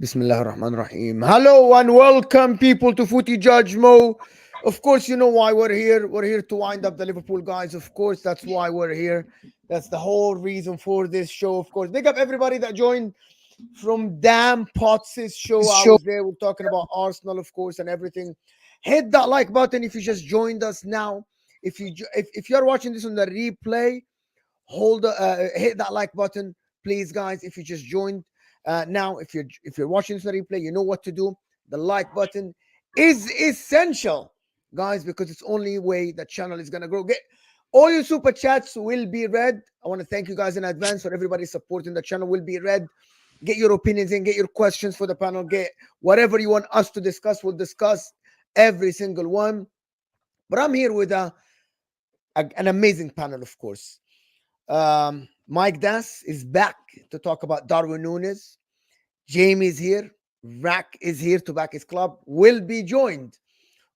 Bismillah ar-Rahman ar-Rahim. Hello and welcome, people, to Footy Judge Mo. Of course, you know why we're here. We're here to wind up the Liverpool guys. Of course, that's why we're here. That's the whole reason for this show. Of course, big up everybody that joined from Dan Potts' show. I was there. We're talking about Arsenal, of course, and everything. Hit that like button if you just joined us now. If you're watching this on the replay, hit that like button, please, guys. If you just joined now, if you're watching this on the replay, you know what to do. The like button is essential, guys, because it's the only way the channel is gonna grow. Get all your super chats will be read. I want to thank you guys in advance for everybody supporting the channel. Will be read. Get your opinions in, get your questions for the panel, get whatever you want us to discuss. We'll discuss every single one. But I'm here with an amazing panel, of course. Mike Das is back to talk about Darwin Núñez. Jamie is here. Rack is here to back his club. Will be joined,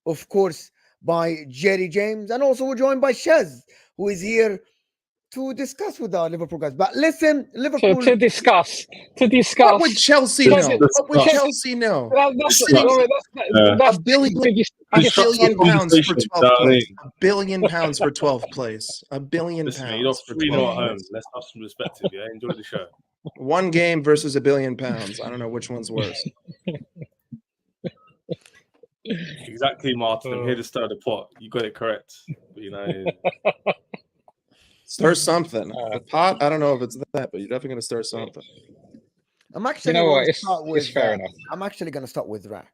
of course, by Jerry James, and also we're joined by Shez, who is here to discuss with our Liverpool guys. But listen, Liverpool to discuss. What would Chelsea know? What would Chelsea know? That's a billion pounds for 12th place. £1 billion for 12th place. £1 billion Listen, pounds for 12th place. Let's have some perspective. Yeah, enjoy the show. One game versus £1 billion. I don't know which one's worse. Exactly, Martin. I'm here to stir the pot. You got it correct. But, you know, stir something. The pot. I don't know if it's that, but you're definitely gonna stir something. I'm actually fair enough. I'm actually gonna start with Rack.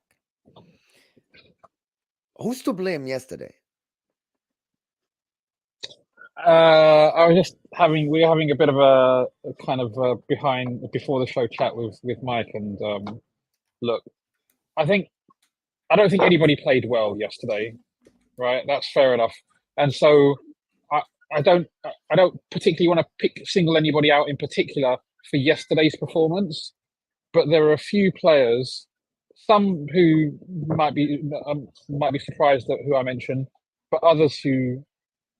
Who's to blame yesterday? We were having a bit of a kind of before the show chat with Mike, and look, I don't think anybody played well yesterday, right? That's fair enough, and so I don't particularly want to single anybody out in particular for yesterday's performance, but there are a few players, some who might be surprised at who I mentioned, but others who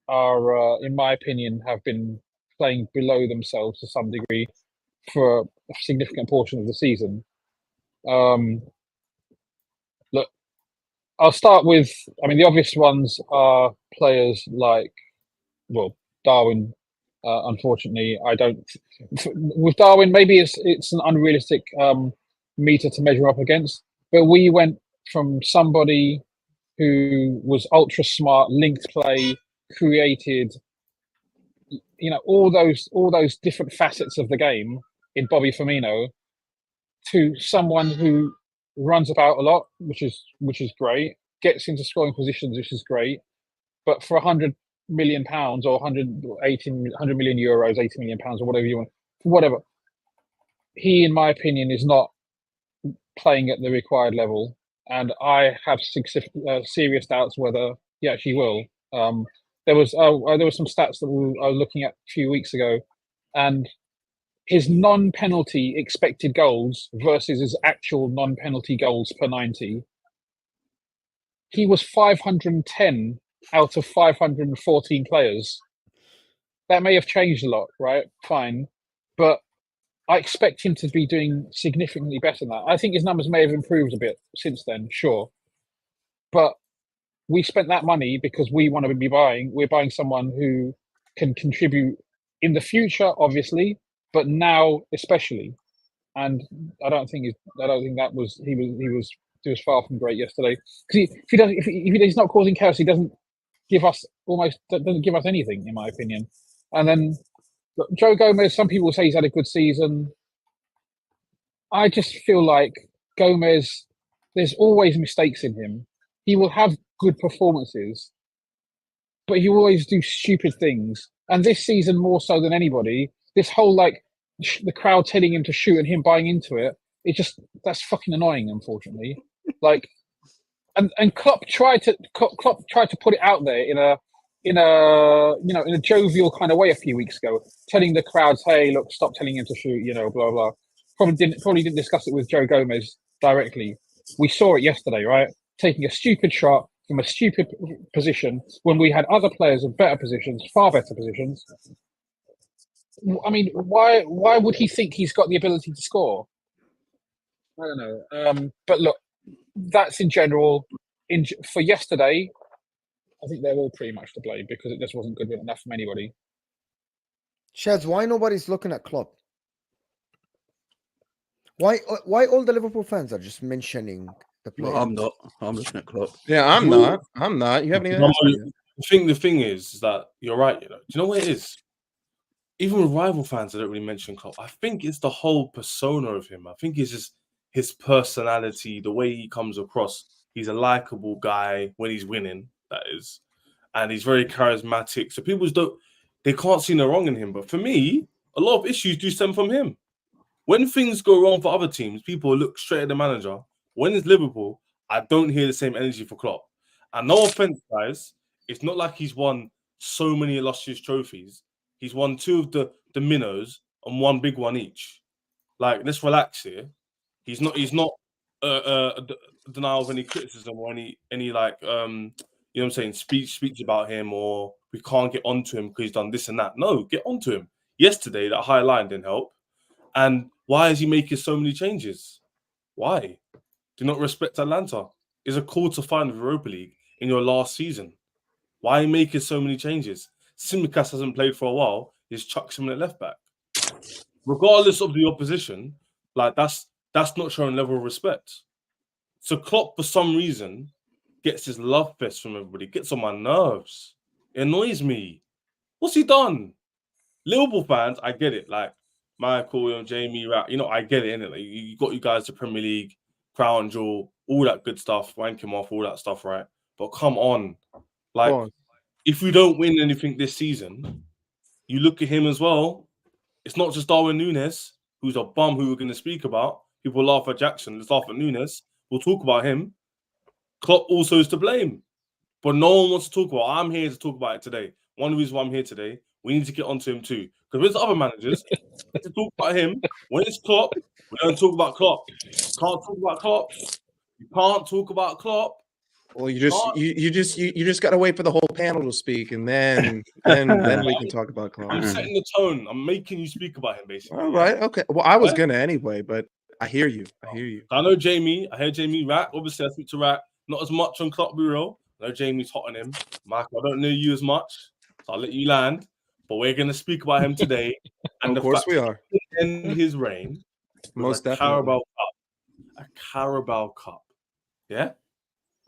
are, in my opinion, have been playing below themselves to some degree for a significant portion of the season. Look, I'll start with, the obvious ones are players like, Darwin. Unfortunately, with Darwin, maybe it's an unrealistic meter to measure up against, but we went from somebody who was ultra smart, linked play, created, all those different facets of the game in Bobby Firmino, to someone who runs about a lot, which is great, gets into scoring positions, which is great, but for £100 million or 100 million euros, 80 million pounds, or whatever you want, whatever, he, in my opinion, is not playing at the required level, and I have serious doubts whether he actually will. There was some stats that we were looking at a few weeks ago, and his non-penalty expected goals versus his actual non-penalty goals per 90, he was 510 out of 514 players. That may have changed a lot, right? Fine. But I expect him to be doing significantly better than that. I think his numbers may have improved a bit since then, sure. But we spent that money because we want to be we're buying someone who can contribute in the future, obviously, but now especially. And I don't think that was he was far from great yesterday. Because if he's not causing chaos, he doesn't give us anything, in my opinion. And then look, Joe Gomez, some people say he's had a good season. I just feel like Gomez, there's always mistakes in him. He will have good performances, but he will always do stupid things. And this season, more so than anybody, this whole the crowd telling him to shoot and him buying into it, that's fucking annoying, unfortunately. And Klopp tried to put it out there in a jovial kind of way a few weeks ago, telling the crowds, "Hey, look, stop telling him to shoot," blah blah. Probably didn't discuss it with Joe Gomez directly. We saw it yesterday, right? Taking a stupid shot from a stupid position when we had other players in better positions, far better positions. Why would he think he's got the ability to score? I don't know. But look, that's in general. For yesterday, I think they're all pretty much to blame because it just wasn't good enough from anybody. Shads, why nobody's looking at Klopp? Why all the Liverpool fans are just mentioning the player? No, I'm not. I'm looking at Klopp. Yeah, I'm not. I'm not. You haven't even asked me yet. The thing is that you're right. Do you know what it is? Even with rival fans, I don't really mention Klopp. I think it's the whole persona of him. I think it's just his personality, the way he comes across. He's a likable guy when he's winning, that is, and he's very charismatic. So people they can't see no wrong in him. But for me, a lot of issues do stem from him. When things go wrong for other teams, people look straight at the manager. When it's Liverpool, I don't hear the same energy for Klopp. And no offense, guys, it's not like he's won so many illustrious trophies. He's won 2 of the minnows and 1 big one each. Like, let's relax here. He's not denial of any criticism or any like you know what I'm saying, speech about him, or we can't get onto him because he's done this and that. No, get onto him. Yesterday, that high line didn't help. And why is he making so many changes? Why? Do not respect Atalanta. Is a quarter final of Europa League in your last season. Why are you making so many changes? Simicast hasn't played for a while. He's chucks him at left back. Regardless of the opposition, like that's not showing level of respect. So Klopp, for some reason, gets his love fest from everybody. Gets on my nerves. It annoys me. What's he done? Liverpool fans, I get it. Like Michael, Jamie, I get it, innit? Like, you got you guys to Premier League, crown jewel, all that good stuff, rank him off, all that stuff, right? But come on. Like, if we don't win anything this season, you look at him as well. It's not just Darwin Núñez, who's a bum who we're going to speak about. People laugh at Jackson, let's laugh at Núñez. We'll talk about him. Klopp also is to blame. But no one wants to talk about it. I'm here to talk about it today. One reason why I'm here today, we need to get onto him too. Because with other managers, we to talk about him. When it's Klopp, we don't talk about Klopp. Can't talk about Klopp. You can't talk about Klopp. Well, you just got to wait for the whole panel to speak, and then we can talk about Klopp. I'm setting the tone. I'm making you speak about him, basically. All right, okay. Well, I was gonna anyway, but I hear you. I know Jamie. I heard Jamie Rack. Obviously, I speak to Rack. Not as much on Klopp, be real. I know Jamie's hot on him. Michael, I don't know you as much, so I'll let you land. But we're going to speak about him today. And of course we are. In his reign, most definitely. A Carabao Cup. Yeah?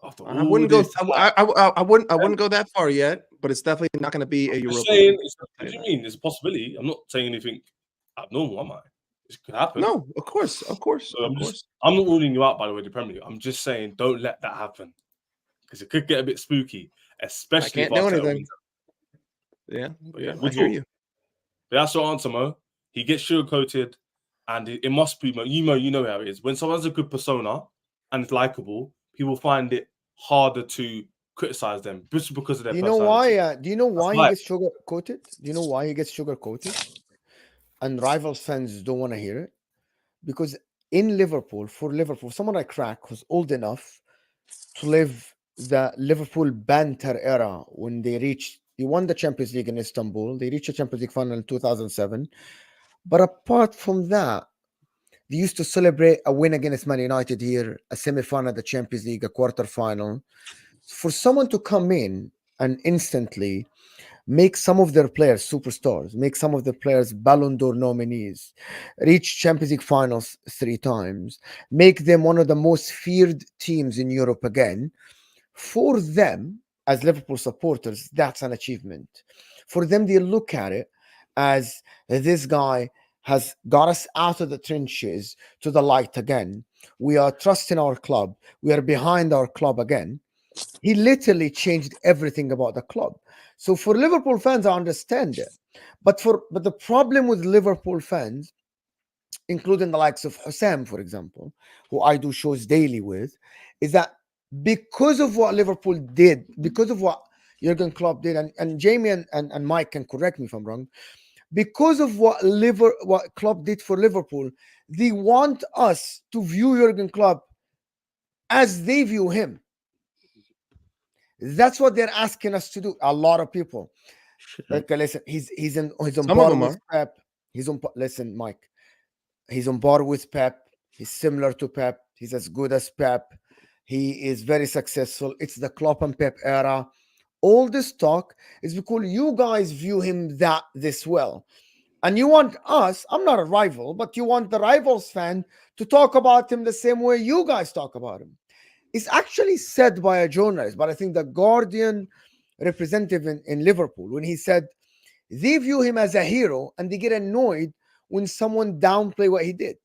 I wouldn't go. I wouldn't go that far yet, but it's definitely not going to be a Europa. What do you mean? There's a possibility. I'm not saying anything abnormal, am I? It could happen. No, of course. So I'm not ruling you out, by the way, the Premier League. I'm just saying, don't let that happen because it could get a bit spooky, especially if Arteta wins. Yeah, I hear you. That's your answer, Mo. He gets sugar-coated, and it must be, Mo. You know how it is. When someone has a good persona and it's likable, people find it harder to criticize them just because of their personality. Do you know why he gets sugar-coated? Do you know why he gets sugar-coated? And rivals fans don't want to hear it. Because for Liverpool, someone like Crack who's old enough to live the Liverpool Banter Era when they won the Champions League in Istanbul. They reached the Champions League final in 2007. But apart from that, they used to celebrate a win against Man United here, a semi-final of the Champions League, a quarter-final. For someone to come in and instantly make some of their players superstars, make some of their players Ballon d'Or nominees, reach Champions League finals 3 times, make them one of the most feared teams in Europe again, for them, as Liverpool supporters, that's an achievement. For them, they look at it as this guy has got us out of the trenches to the light again. We are trusting our club. We are behind our club again. He literally changed everything about the club. So for Liverpool fans, I understand it. But the problem with Liverpool fans, including the likes of HUSAM, for example, who I do shows daily with, is that because of what Liverpool did, because of what Jurgen Klopp did, and Jamie and Mike can correct me if I'm wrong, because of what Klopp did for Liverpool, they want us to view Jurgen Klopp as they view him. That's what they're asking us to do. A lot of people. Okay, listen, he's on par with Pep. Listen, Mike. He's on par with Pep. He's similar to Pep. He's as good as Pep. He is very successful. It's the Klopp and Pep era. All this talk is because you guys view him this well. And you want us, I'm not a rival, but you want the rivals fan to talk about him the same way you guys talk about him. It's actually said by a journalist, but I think the Guardian representative in Liverpool, when he said they view him as a hero and they get annoyed when someone downplay what he did.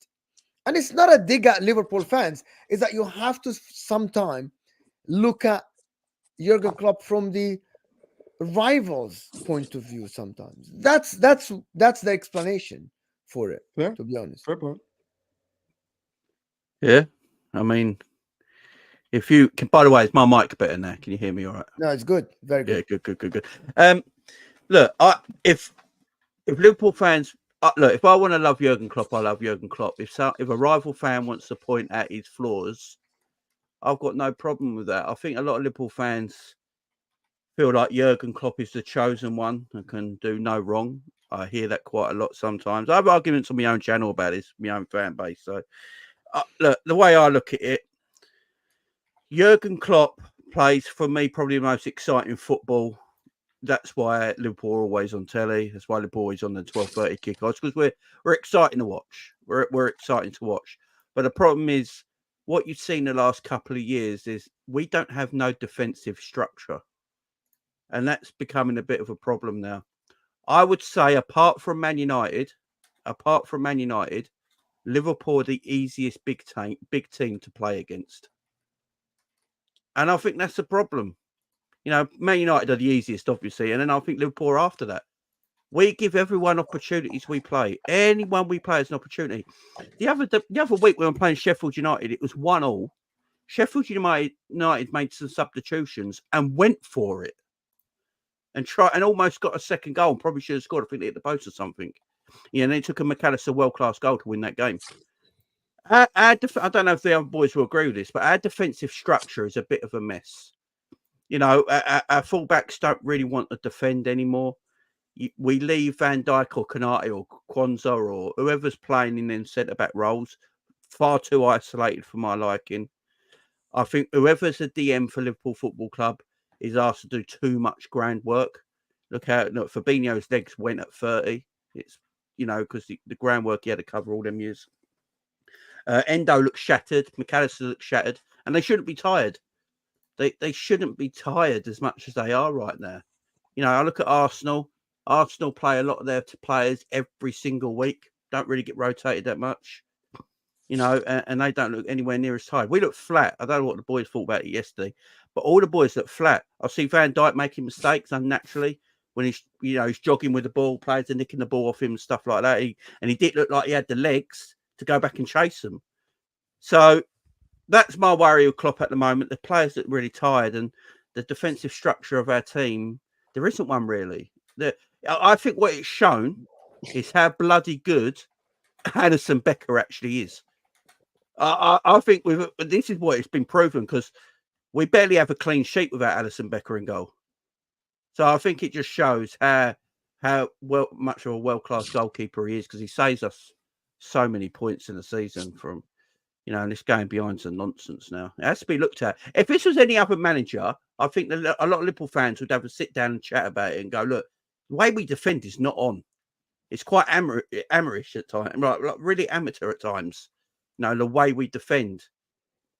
And it's not a dig at Liverpool fans. It's that you have to sometime look at Jurgen Klopp from the rivals' point of view. Sometimes that's the explanation for it. Fair. To be honest, Fair point. Yeah, I mean, if you can. By the way, is my mic better now? Can you hear me all right? no, it's good, very good. Yeah, good. Look, if Liverpool fans. Look, if I want to love Jurgen Klopp, I love Jurgen Klopp. If a rival fan wants to point out his flaws, I've got no problem with that. I think a lot of Liverpool fans feel like Jurgen Klopp is the chosen one and can do no wrong. I hear that quite a lot sometimes. I have arguments on my own channel about this, my own fan base. So, look, the way I look at it, Jurgen Klopp plays, for me, probably the most exciting football. That's why Liverpool are always on telly. That's why Liverpool is on the 12:30 kickoffs, because we're exciting to watch. We're exciting to watch. But the problem is, what you've seen the last couple of years is we don't have no defensive structure, and that's becoming a bit of a problem now. I would say, apart from Man United, Liverpool are the easiest big team to play against, and I think that's the problem. You know, Man United are the easiest, obviously, and then I think Liverpool are after that. We give everyone opportunities we play. Anyone we play has an opportunity. The other week when we were playing Sheffield United, it was 1-1. Sheffield United made some substitutions and went for it and almost got a second goal. Probably should have scored. I think they hit the post or something. Yeah, and they took a McAllister world-class goal to win that game. I don't know if the other boys will agree with this, but our defensive structure is a bit of a mess. You know, our fullbacks don't really want to defend anymore. We leave Van Dijk or Konate or Kwanzaa or whoever's playing in them centre-back roles far too isolated for my liking. I think whoever's a DM for Liverpool Football Club is asked to do too much groundwork. Look, Fabinho's legs went at 30. It's, you know, because the groundwork he had to cover all them years. Endo looks shattered. McAllister looks shattered. And they shouldn't be tired. They shouldn't be tired as much as they are right now. You know, I look at Arsenal. Arsenal play a lot of their players every single week. Don't really get rotated that much. You know, and they don't look anywhere near as tired. We look flat. I don't know what the boys thought about it yesterday, but all the boys look flat. I see Van Dijk making mistakes unnaturally when he's jogging with the ball, players are nicking the ball off him and stuff like that. He did look like he had the legs to go back and chase them. So that's my worry with Klopp at the moment. The players look really tired, and the defensive structure of our team, there isn't one really. I think what it's shown is how bloody good Alisson Becker actually is. I think this is what it's been proven, because we barely have a clean sheet without Alisson Becker in goal. So I think it just shows how much of a world-class goalkeeper he is, because he saves us so many points in the season from, you know, and this going behind some nonsense now. It has to be looked at. If this was any other manager, I think a lot of Liverpool fans would have a sit down and chat about it and go, look, the way we defend is not on. It's quite amateurish at times, right? Like really amateur at times. You know, the way we defend.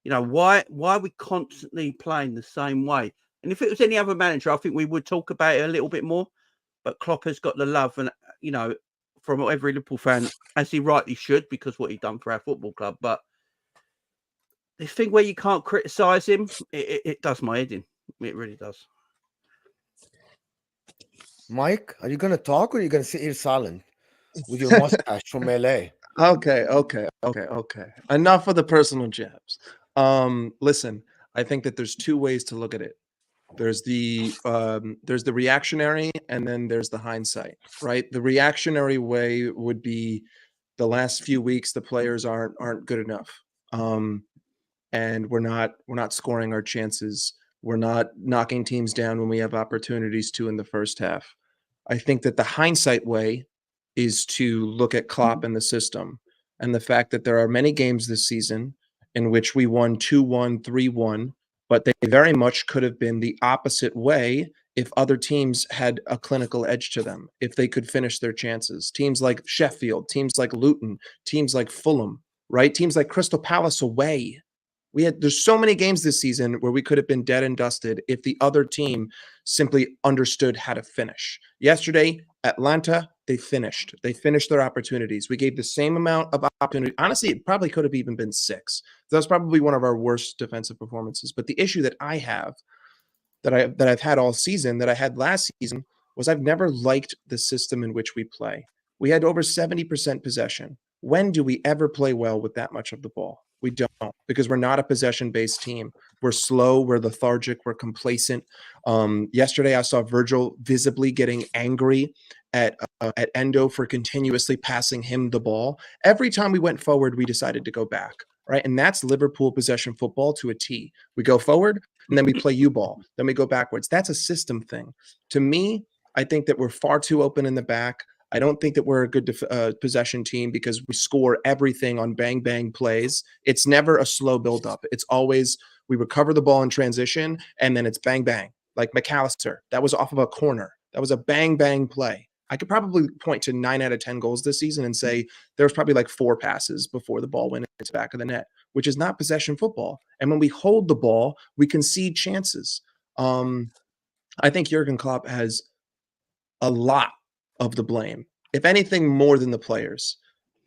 You know, why are we constantly playing the same way? And if it was any other manager, I think we would talk about it a little bit more. But Klopp has got the love, and, you know, from every Liverpool fan, as he rightly should, because what he's done for our football club. But this thing where you can't criticise him, it does my head in. It really does. Mike, are you going to talk, or are you going to sit here silent with your mustache from LA? Okay. Enough of the personal jabs. Listen, I think that there's two ways to look at it. There's the reactionary, and then there's the hindsight, right? The reactionary way would be the last few weeks the players aren't good enough, and we're not scoring our chances. We're not knocking teams down when we have opportunities to in the first half. I think that the hindsight way is to look at Klopp and the system. and the fact that there are many games this season in which we won 2-1, 3-1, but they very much could have been the opposite way if other teams had a clinical edge to them, if they could finish their chances. Teams like Sheffield, teams like Luton, teams like Fulham, right? Teams like Crystal Palace away. There's so many games this season where we could have been dead and dusted if the other team simply understood how to finish. Yesterday, Atalanta, they finished. They finished their opportunities. We gave the same amount of opportunity. Honestly, it probably could have even been 6. That was probably one of our worst defensive performances. But the issue that I have, that I've had all season, that I had last season, was I've never liked the system in which we play. We had over 70% possession. When do we ever play well with that much of the ball? We don't, because we're not a possession-based team. We're slow, we're lethargic, we're complacent. Yesterday, I saw Virgil visibly getting angry at Endo for continuously passing him the ball. Every time we went forward, we decided to go back, right? And that's Liverpool possession football to a T. We go forward, and then we play U-ball. Then we go backwards. That's a system thing. To me, I think that we're far too open in the back. I don't think that we're a good possession team because we score everything on bang-bang plays. It's never a slow build-up. It's always we recover the ball in transition, and then it's bang-bang. Like McAllister, that was off of a corner. That was a bang-bang play. I could probably point to 9 out of 10 goals this season and say there was probably like 4 passes before the ball went into the back of the net, which is not possession football. And when we hold the ball, we concede chances. I think Jurgen Klopp has a lot of the blame, if anything more than the players.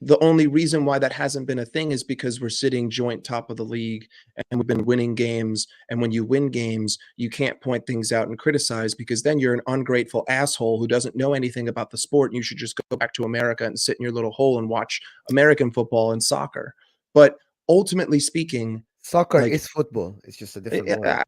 The only reason why that hasn't been a thing is because we're sitting joint top of the league and we've been winning games. And when you win games, you can't point things out and criticize because then you're an ungrateful asshole who doesn't know anything about the sport. And you should just go back to America and sit in your little hole and watch American football and soccer. But ultimately speaking, soccer is football. It's just a different way.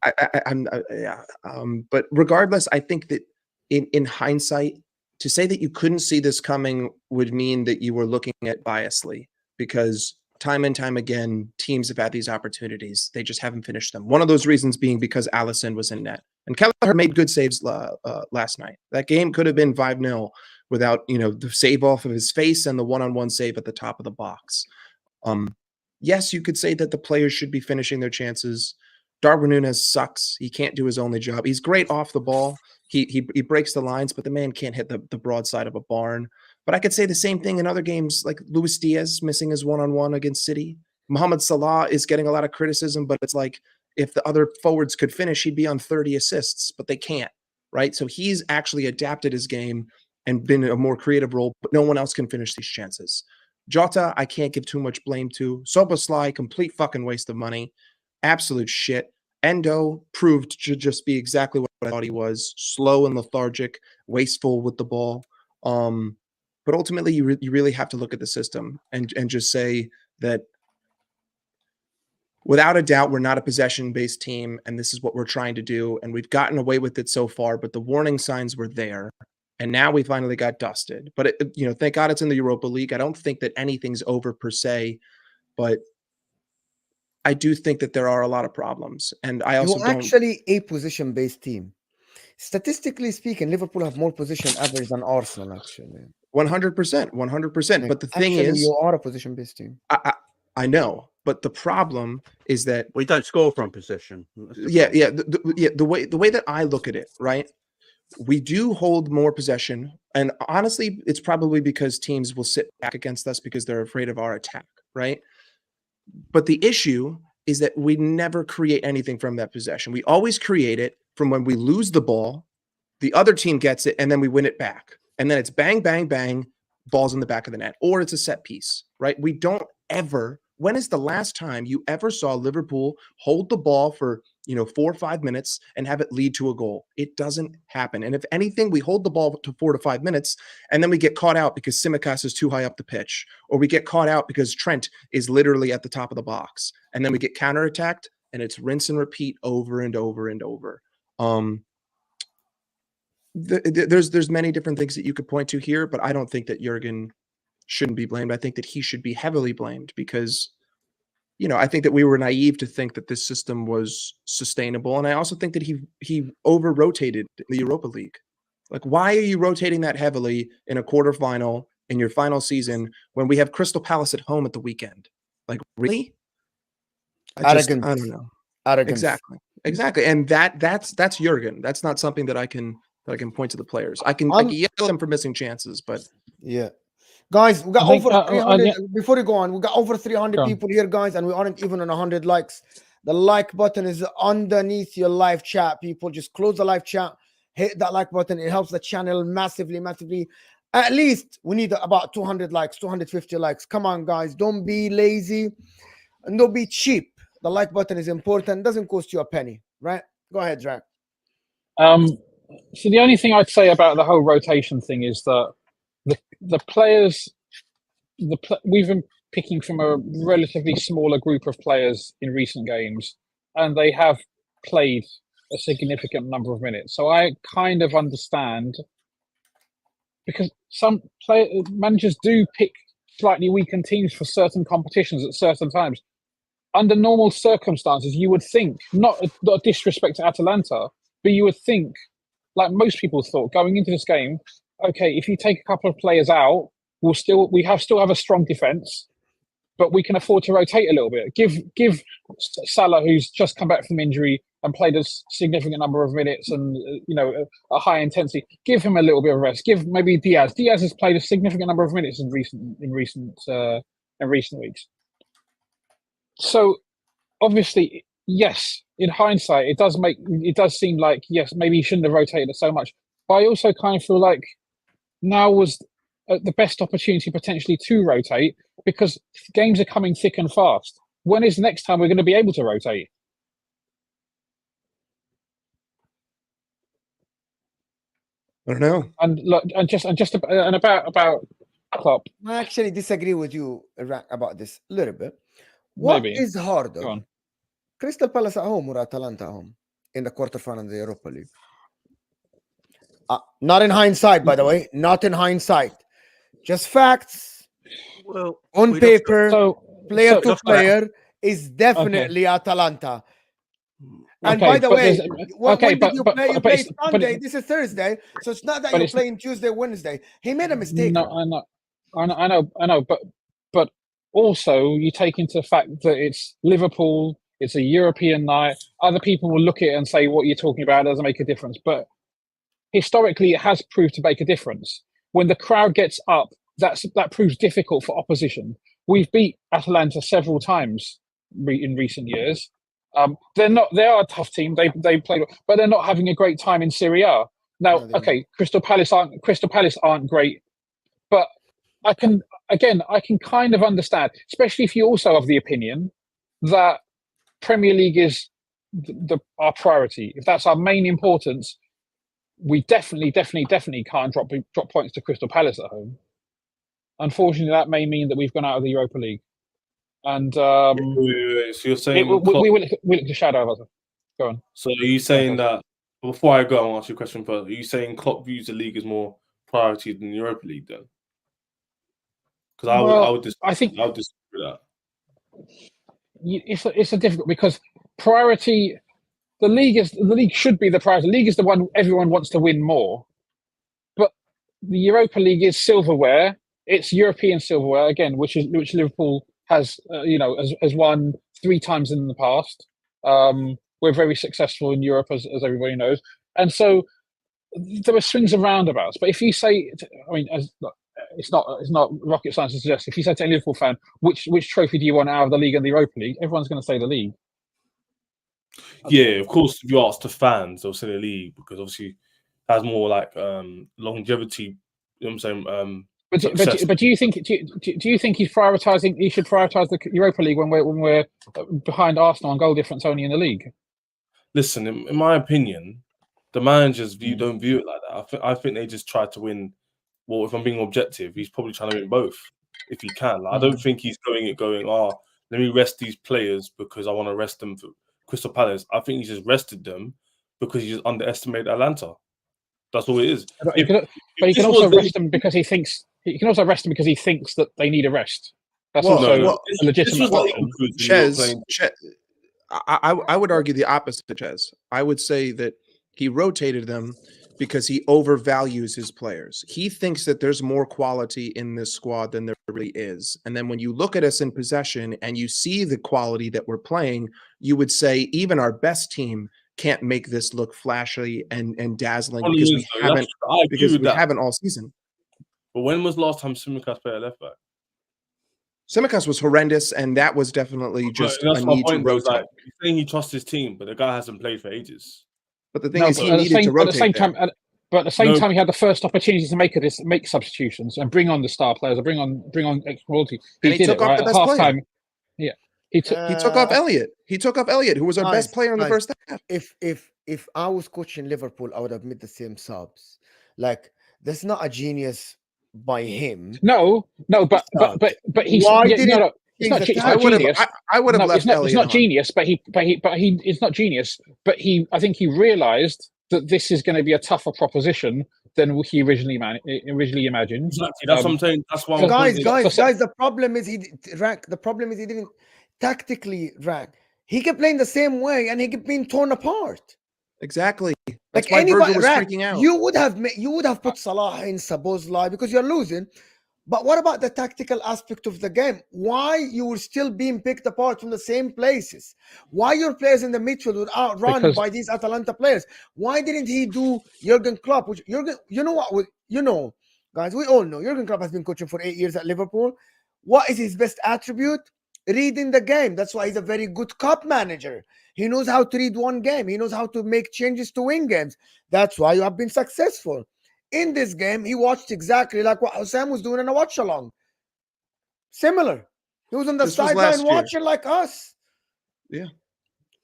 But regardless, I think that in hindsight, to say that you couldn't see this coming would mean that you were looking at biasly, because time and time again, teams have had these opportunities. They just haven't finished them. One of those reasons being because Alisson was in net. And Kelleher made good saves last night. That game could have been 5-0 without, the save off of his face and the one-on-one save at the top of the box. Yes, you could say that the players should be finishing their chances. Darwin Núñez sucks. He can't do his only job. He's great off the ball. He breaks the lines, but the man can't hit the broadside of a barn. But I could say the same thing in other games, like Luis Diaz missing his one-on-one against City. Mohamed Salah is getting a lot of criticism, but it's like if the other forwards could finish, he'd be on 30 assists, but they can't, right? So he's actually adapted his game and been a more creative role, but no one else can finish these chances. Jota, I can't give too much blame to. Szoboszlai, complete fucking waste of money. Absolute shit. Endo proved to just be exactly what I thought he was. Slow and lethargic, wasteful with the ball. But ultimately, you really have to look at the system and just say that without a doubt, we're not a possession-based team, and this is what we're trying to do. And we've gotten away with it so far, but the warning signs were there. And now we finally got dusted. But, thank God it's in the Europa League. I don't think that anything's over per se, but I do think that there are a lot of problems. And I also You're actually a position-based team. Statistically speaking, Liverpool have more position average than Arsenal, actually. 100%. But the thing is, you are a position-based team. I know, but the problem is that we don't score from possession. The way that I look at it, right? We do hold more possession, and honestly, it's probably because teams will sit back against us because they're afraid of our attack, right? But the issue is that we never create anything from that possession. We always create it from when we lose the ball, the other team gets it, and then we win it back. And then it's bang, bang, bang, balls in the back of the net, or it's a set piece, right? We don't ever. When is the last time you ever saw Liverpool hold the ball for 4 or 5 minutes and have it lead to a goal? It doesn't happen. And if anything, we hold the ball to 4 to 5 minutes, and then we get caught out because Tsimikas is too high up the pitch, or we get caught out because Trent is literally at the top of the box, and then we get counterattacked, and it's rinse and repeat over and over and over. There's many different things that you could point to here, but I don't think that Jurgen shouldn't be blamed. I think that he should be heavily blamed because, I think that we were naive to think that this system was sustainable. And I also think that he over-rotated the Europa League. Like, why are you rotating that heavily in a quarterfinal in your final season when we have Crystal Palace at home at the weekend? Like, really? I don't know. Arrogance. Exactly. And that's Jurgen. That's not something that I can point to the players. I can yell at them for missing chances, but yeah. Guys, we got I think, over 300. yeah. Before you go on, we got over 300 people here, guys, and we aren't even on 100 likes. The like button is underneath your live chat, people. Just close the live chat, hit that like button. It helps the channel massively, massively. At least we need about 200 likes, 250 likes. Come on, guys. Don't be lazy and don't be cheap. The like button is important. It doesn't cost you a penny, right? Go ahead, Drake. So the only thing I'd say about the whole rotation thing is that the players, we've been picking from a relatively smaller group of players in recent games, and they have played a significant number of minutes. So I kind of understand, because some managers do pick slightly weakened teams for certain competitions at certain times. Under normal circumstances, you would think, not a disrespect to Atalanta, but you would think, like most people thought going into this game, okay, if you take a couple of players out, we still have a strong defense, but we can afford to rotate a little bit. Give Salah, who's just come back from injury and played a significant number of minutes and a high intensity, give him a little bit of rest. Give maybe Diaz. Diaz has played a significant number of minutes in recent weeks. So obviously, yes, in hindsight, it does seem like, yes, maybe he shouldn't have rotated it so much. But I also kind of feel like now was the best opportunity potentially to rotate, because games are coming thick and fast. When is the next time we're going to be able to rotate? I don't know. And look, about Klopp. I actually disagree with you, Iraq, about this a little bit. What is harder, Crystal Palace at home or Atalanta at home in the quarterfinal of the Europa League? Not in hindsight, by the way. Not in hindsight. Just facts. Well, on paper, player to player is definitely Atalanta. And by the way, when did you play? You played Sunday. This is Thursday, so it's not that you're playing Tuesday, Wednesday. He made a mistake. No, I know, but also you take into the fact that it's Liverpool. It's a European night. Other people will look at it and say, "What you're talking about doesn't make a difference." But historically, it has proved to make a difference. When the crowd gets up, that proves difficult for opposition. We've beat Atalanta several times in recent years. They are a tough team. They play, but they're not having a great time in Serie A. Now, okay, Crystal Palace aren't great, but I can kind of understand, especially if you also have the opinion that Premier League is our priority. If that's our main importance, we definitely can't drop points to Crystal Palace at home. Unfortunately, that may mean that we've gone out of the Europa League. And so you're saying we look to shadow us. Go on. So are you saying that, before I go, I'll ask you a question first. Are you saying Klopp views the league as more priority than the Europa League then? Because I would disagree with that. It's a difficult, because priority. The league should be the priority. The league is the one everyone wants to win more, but the Europa League is silverware. It's European silverware again, which Liverpool has has won 3 times in the past. We're very successful in Europe, as everybody knows, and so there are swings and roundabouts. But if you say, it's not rocket science to suggest. If you say to a Liverpool fan, which trophy do you want out of the league and the Europa League, everyone's going to say the league. Yeah, of course. If you ask the fans, they'll say the league, because obviously it has more like longevity. You know what I'm saying? But do you think he's prioritizing? He should prioritize the Europa League when we're behind Arsenal on goal difference only in the league. Listen, in my opinion, the managers don't view it like that. I think they just try to win. Well, if I'm being objective, he's probably trying to win both if he can. I don't think he's going. Let me rest these players because I want to rest them for Crystal Palace. I think he just rested them because he just underestimated Atalanta. That's all it is. But he can also rest them because he thinks. He can also rest them because he thinks that they need a rest. That's a legitimate option. Chez, I would argue the opposite, Chez. I would say that he rotated them because he overvalues his players. He thinks that there's more quality in this squad than there really is. And then when you look at us in possession and you see the quality that we're playing, you would say even our best team can't make this look flashy and dazzling because we haven't all season. But when was the last time Tsimikas played a left back? Tsimikas was horrendous, and that was definitely just a need to rotate. Like, he's saying he trusts his team, but the guy hasn't played for ages. But the thing is, he needed to rotate. But at the same time, he had the first opportunity to make substitutions and bring on the star players, or bring on extra quality. He did took it off right the at best half player. time. Yeah, he took off Elliott. He took off Elliott, who was our best player in the first half. If I was coaching Liverpool, I would have made the same subs. Like, that's not a genius by him. No, but he's it's not genius. I would have left Elliott. It's not genius, but it's not genius. But I think he realised that this is going to be a tougher proposition than he originally imagined. Exactly. That's what I'm saying. That's why. Guys. The problem is he didn't tactically rank. He kept playing the same way, and he kept being torn apart. Exactly. That's why Virgil was freaking out. You would have put Salah in Sabozlai because you're losing. But what about the tactical aspect of the game? Why you were still being picked apart from the same places? Why your players in the midfield were outrun by these Atalanta players? Why didn't he do Jurgen Klopp? Which guys, we all know Jurgen Klopp has been coaching for 8 years at Liverpool. What is his best attribute? Reading the game. That's why he's a very good cup manager. He knows how to read one game. He knows how to make changes to win games. That's why you have been successful. In this game, he watched exactly like what HUSAM was doing in a watch-along. Similar. He was on the sideline watching like us. Yeah.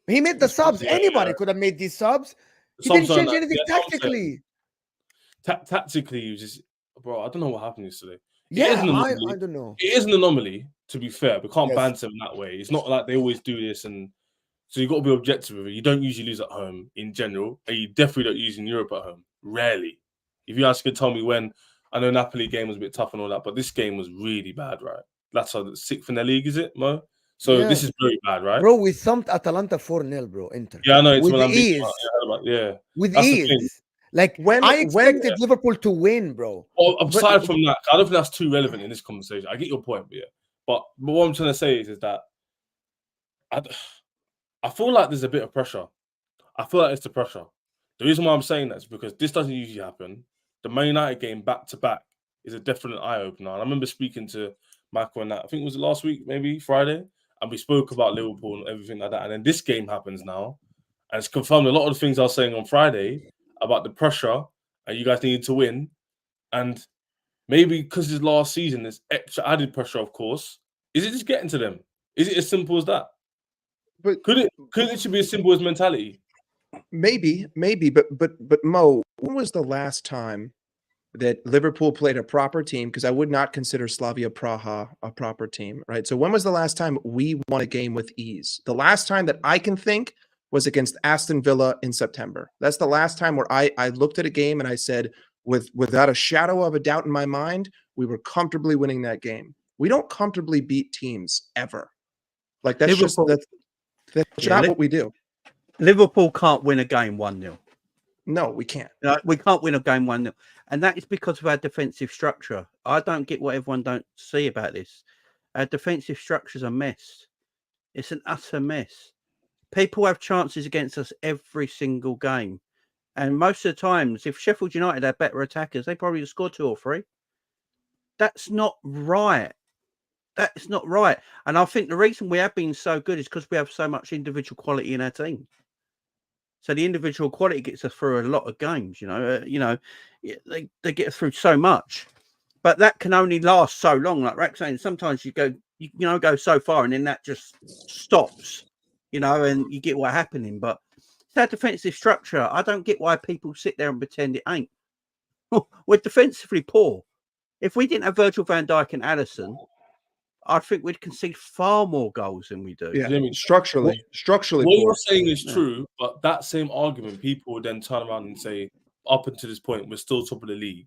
He made the subs. Anybody could have made these subs. He didn't change anything tactically. Tactically, he was just... Bro, I don't know what happened yesterday. Yeah, I don't know. It is an anomaly, to be fair. We can't banter him that way. It's not like they always do this, and so you've got to be objective with it. You don't usually lose at home in general, and you definitely don't use in Europe at home. Rarely. If you guys could tell me when, I know Napoli game was a bit tough and all that, but this game was really bad, right? That's the 6th in the league, is it, Mo? So this is very bad, right? Bro, we thumped Atalanta 4-0, bro. Inter. Yeah, I know. It's with ease. With ease. Like, I expected Liverpool to win, bro. Well, aside from that, I don't think that's too relevant in this conversation. I get your point, but what I'm trying to say is that I feel like there's a bit of pressure. I feel like it's the pressure. The reason why I'm saying that is because this doesn't usually happen. The Man United game back-to-back is a definite eye-opener. And I remember speaking to Michael and that, I think it was last week, maybe Friday, and we spoke about Liverpool and everything like that. And then this game happens now, and it's confirmed a lot of the things I was saying on Friday about the pressure, and you guys needed to win. And maybe because it's last season, there's extra added pressure, of course. Is it just getting to them? Is it as simple as that? But could it be as simple as mentality? Maybe, but Mo, when was the last time that Liverpool played a proper team? Because I would not consider Slavia Praha a proper team, right? So when was the last time we won a game with ease? The last time that I can think was against Aston Villa in September. That's the last time where I looked at a game and I said, without a shadow of a doubt in my mind, we were comfortably winning that game. We don't comfortably beat teams ever. Like that's not what we do. Liverpool can't win a game 1-0. No, we can't. We can't win a game 1-0. And that is because of our defensive structure. I don't get what everyone don't see about this. Our defensive structure is a mess. It's an utter mess. People have chances against us every single game. And most of the times, if Sheffield United had better attackers, they probably would score 2 or 3. That's not right. That's not right. And I think the reason we have been so good is because we have so much individual quality in our team. So the individual quality gets us through a lot of games, they get us through so much, but that can only last so long. Like Rack's saying, sometimes you go so far and then that just stops, and you get what's happening. But it's our defensive structure. I don't get why people sit there and pretend it ain't. We're defensively poor. If we didn't have Virgil van Dijk and Alisson, I think we'd concede far more goals than we do. Yeah, structurally. What you're saying is true, but that same argument, people would then turn around and say, up until this point, we're still top of the league.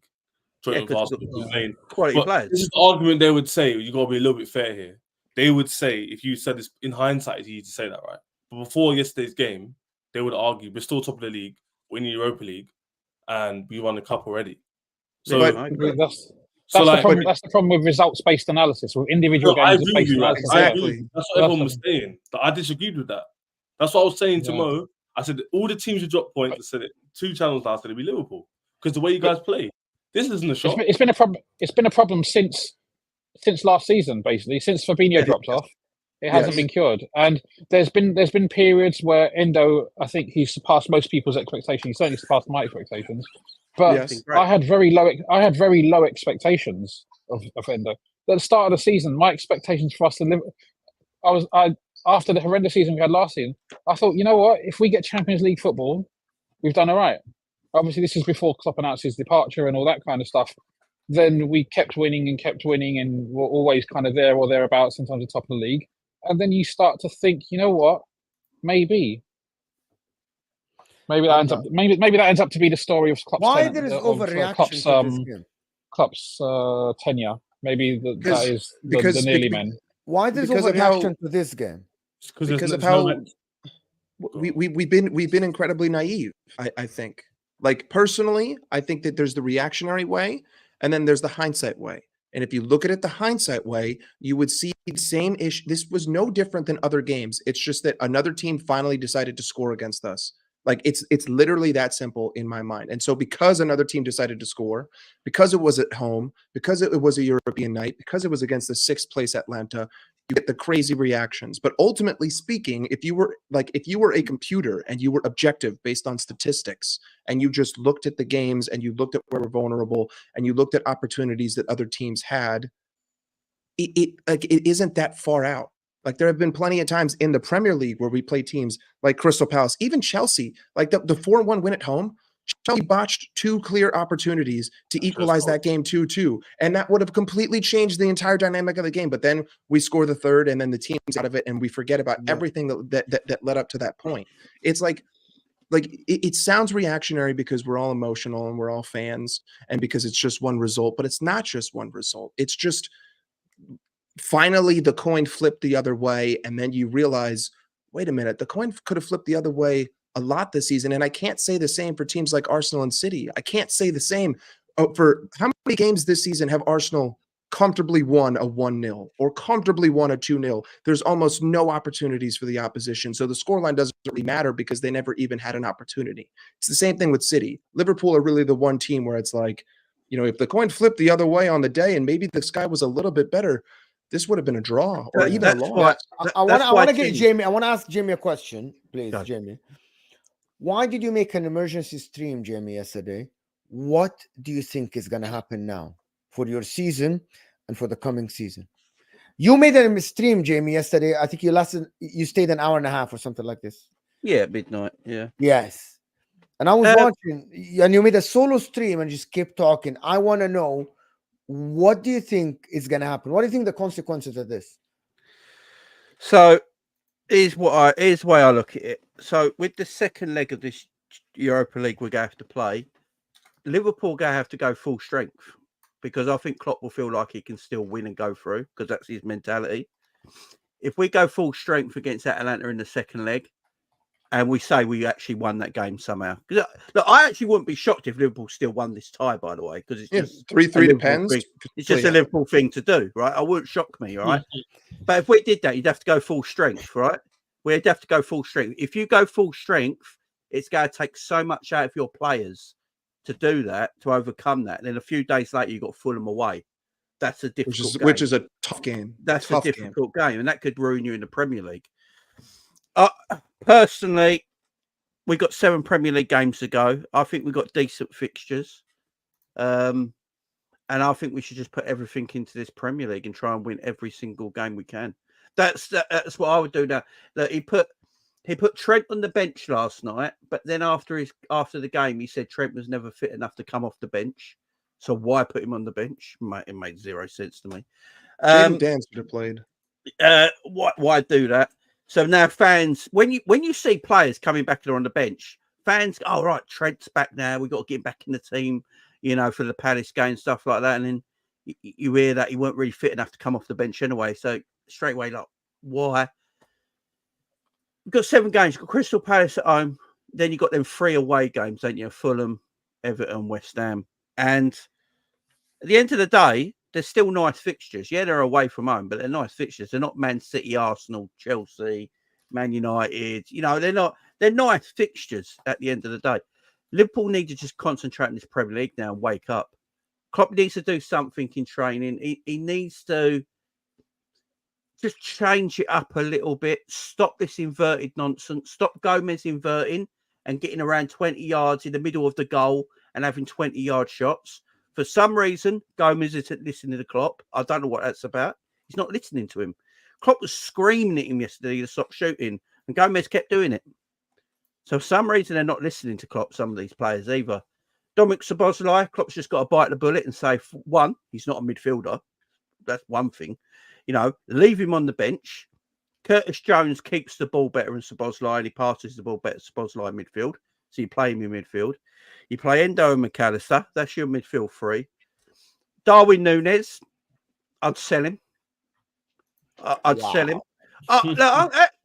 Quality players. This is the argument they would say. You got to be a little bit fair here. They would say, if you said this in hindsight, it's easy to say that, right? But before yesterday's game, they would argue we're still top of the league, we're in the Europa League, and we won the cup already. So, Yeah, But- I agree. That's so the like, problem. That's the problem with results-based analysis. With individual no, I games, agree based with you. analysis. I Yeah. agree with you. That's what That's everyone was saying. But I disagreed with that. That's what I was saying to Yeah. Mo. I said all the teams who dropped points. I said it 2 channels now. I said it'd be Liverpool because the way you guys play. This isn't a shot. It's been a problem. It's been a problem since last season, basically. Since Fabinho Yeah, dropped yes. off, it hasn't Yes. been cured. And there's been periods where Endo, I think he surpassed most people's expectations. He certainly surpassed my expectations. But Yes. Great. I had very low expectations of Endo. At the start of the season, my expectations for us to live. After the horrendous season we had last season, I thought, you know what? If we get Champions League football, we've done all right. Obviously, this is before Klopp announced his departure and all that kind of stuff. Then we kept winning and we're always kind of there or thereabouts, sometimes the top of the league. And then you start to think, you know what? Maybe that ends up to be the story of Klopp's Why there is overreaction to this game? Klopp's tenure. Maybe that is the nearly men. Why there's because of how- overreaction to this game? Because of how we've been incredibly naive. I think. Like personally, I think that there's the reactionary way, and then there's the hindsight way. And if you look at it the hindsight way, you would see the same issue. This was no different than other games. It's just that another team finally decided to score against us. Like it's literally that simple in my mind. And so because another team decided to score, because it was at home, because it was a European night, because it was against the 6th place Atalanta, you get the crazy reactions. But ultimately speaking, if you were a computer and you were objective based on statistics and you just looked at the games and you looked at where we're vulnerable and you looked at opportunities that other teams had, it isn't that far out. Like there have been plenty of times in the Premier League where we play teams like Crystal Palace, even Chelsea, like the 4-1 win at home. Chelsea botched 2 clear opportunities to equalize that game 2-2. And that would have completely changed the entire dynamic of the game. But then we score the 3rd and then the team's out of it and we forget about everything that led up to that point. It's like it sounds reactionary because we're all emotional and we're all fans and because it's just one result, but it's not just one result. It's just finally the coin flipped the other way. And then you realize, wait a minute, the coin could have flipped the other way a lot this season. And I can't say the same for teams like Arsenal and City. I can't say the same for how many games this season have Arsenal comfortably won a 1-0 or comfortably won a 2-0. There's almost no opportunities for the opposition. So the scoreline doesn't really matter because they never even had an opportunity. It's the same thing with City. Liverpool are really the one team where it's like, you know, if the coin flipped the other way on the day and maybe the sky was a little bit better, this would have been a draw or even a loss. I want to get Jamie. I want to ask Jamie a question, please, Go. Jamie. Why did you make an emergency stream, Jamie, yesterday? What do you think is going to happen now for your season and for the coming season? You made a stream, Jamie, yesterday. I think you stayed an hour and a half or something like this. Yeah, midnight. Yeah. Yes. And I was watching, and you made a solo stream and just kept talking. I want to know, what do you think is going to happen? What do you think the consequences of this? So here's the way I look at it. So with the second leg of this Europa League we're going to have to play, Liverpool going to have to go full strength because I think Klopp will feel like he can still win and go through because that's his mentality. If we go full strength against Atalanta in the second leg and we say we actually won that game somehow, because I actually wouldn't be shocked if Liverpool still won this tie, by the way, because it's just 3-3 depends. It's just a Liverpool thing to do, right? I wouldn't shock me, right? But if we did that, you'd have to go full strength, right? We'd have to go full strength. If you go full strength, it's going to take so much out of your players to do that, to overcome that. And then a few days later, you've got Fulham away. That's a difficult game. Which is a tough game. That's a difficult game, and that could ruin you in the Premier League. Personally, we've got 7 Premier League games to go. I think we've got decent fixtures. And I think we should just put everything into this Premier League and try and win every single game we can. That's what I would do now. That he put Trent on the bench last night, but then after the game, he said Trent was never fit enough to come off the bench. So why put him on the bench? It made zero sense to me. Dan should have played. Why do that? So now fans, when you see players coming back and they're on the bench, fans go, "Oh, right, Trent's back now. We've got to get him back in the team, you know, for the Palace game, stuff like that." And then you hear that he weren't really fit enough to come off the bench anyway. So straight away, like, why? We've got 7 games. You've got Crystal Palace at home. Then you've got them 3 away games, don't you? Fulham, Everton, West Ham. And at the end of the day, they're still nice fixtures. Yeah, they're away from home, but they're nice fixtures. They're not Man City, Arsenal, Chelsea, Man United. You know, they're not. They're nice fixtures at the end of the day. Liverpool need to just concentrate on this Premier League now and wake up. Klopp needs to do something in training. He needs to just change it up a little bit. Stop this inverted nonsense. Stop Gomez inverting and getting around 20 yards in the middle of the goal and having 20-yard shots. For some reason, Gomez isn't listening to Klopp. I don't know what that's about. He's not listening to him. Klopp was screaming at him yesterday to stop shooting, and Gomez kept doing it. So for some reason, they're not listening to Klopp, some of these players either. Dominic Szoboszlai, Klopp's just got to bite the bullet and say, one, he's not a midfielder. That's one thing. You know, leave him on the bench. Curtis Jones keeps the ball better than Szoboszlai, and he passes the ball better than Szoboszlai in midfield. So you play him in midfield. You play Endo and McAllister. That's your midfield three. Darwin Núñez, I'd sell him. I'd sell him.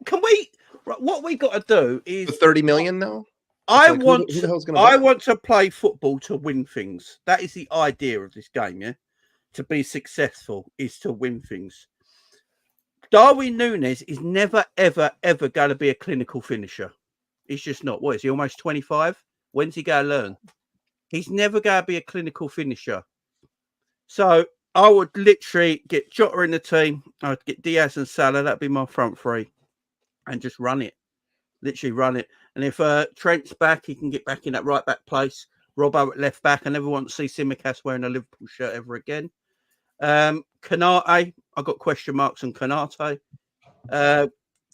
Can we? What we got to do is The 30 million though. I Like, want. who the hell's gonna I buy? want to play football to win things. That is the idea of this game. Yeah, to be successful is to win things. Darwin Núñez is never, ever, ever going to be a clinical finisher. He's just not. What is he? Almost 25. When's he going to learn? He's never going to be a clinical finisher. So I would literally get Jota in the team. I'd get Diaz and Salah. That'd be my front three, and just run it. Literally run it. And if Trent's back, he can get back in that right back place. Robbo at left back. I never want to see Tsimikas wearing a Liverpool shirt ever again. Konate, I got question marks on Konate.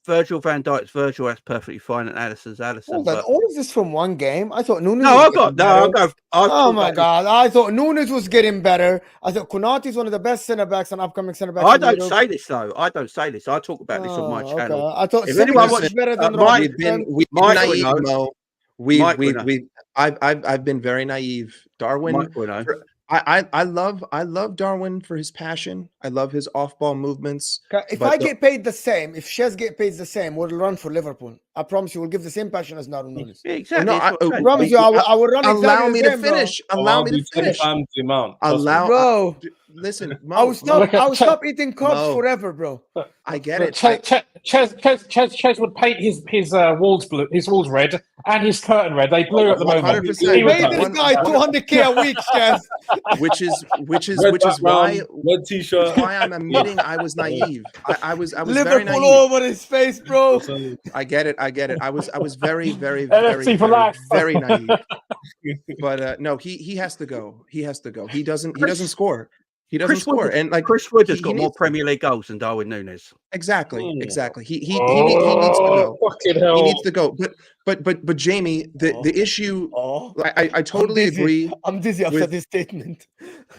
Virgil van Dijk's Virgil, that's perfectly fine, and Alisson's Alisson. Hold on, But... all of this from one game? I thought Núñez. No, I'll go. Oh my God! I thought Núñez was getting better. I thought Konate is one of the best centre backs and upcoming centre backs. I don't say this though. I don't say this. I talk about this on my channel. Okay. I thought If anyone Tsimikas wants- was better than Mike- We've been Mike naive, will know. Mo. I've been very naive. Darwin. Mike will know. I love Darwin for his passion. I love his off-ball movements. If But I get paid the same, if Shez get paid the same, we'll run for Liverpool. I promise you, we'll give the same passion as Darwin Núñez. Yeah, exactly. No, that's what I'm I saying. promise you, I will run exactly Allow the me same, to finish. Allow me to finish. 10 times the amount. Trust me. Allow. bro. Listen, Mo, I will stop. Mo. I will stop eating carbs Mo. forever, bro. I get it. Ches would paint his walls blue, his walls red, and his curtain red. They blue at the moment. 100%. He would Pay know. this One- guy 200K a week, Shez. which is Red why background, red t-shirt. why I'm admitting I was naive. I was very Liverpool naive. all over his face, bro. I get it. I was very NFC for life. very naive. But no, he has to go. He has to go. He doesn't score. He doesn't Chris score. Wood- And like Chris Wood has he got more needs- Premier League goals than Darwin Núñez. Exactly. Hmm. Exactly. He needs to go. Fucking hell. He needs to go. But Jamie, the issue I totally I'm dizzy. agree. I'm dizzy after with- this statement.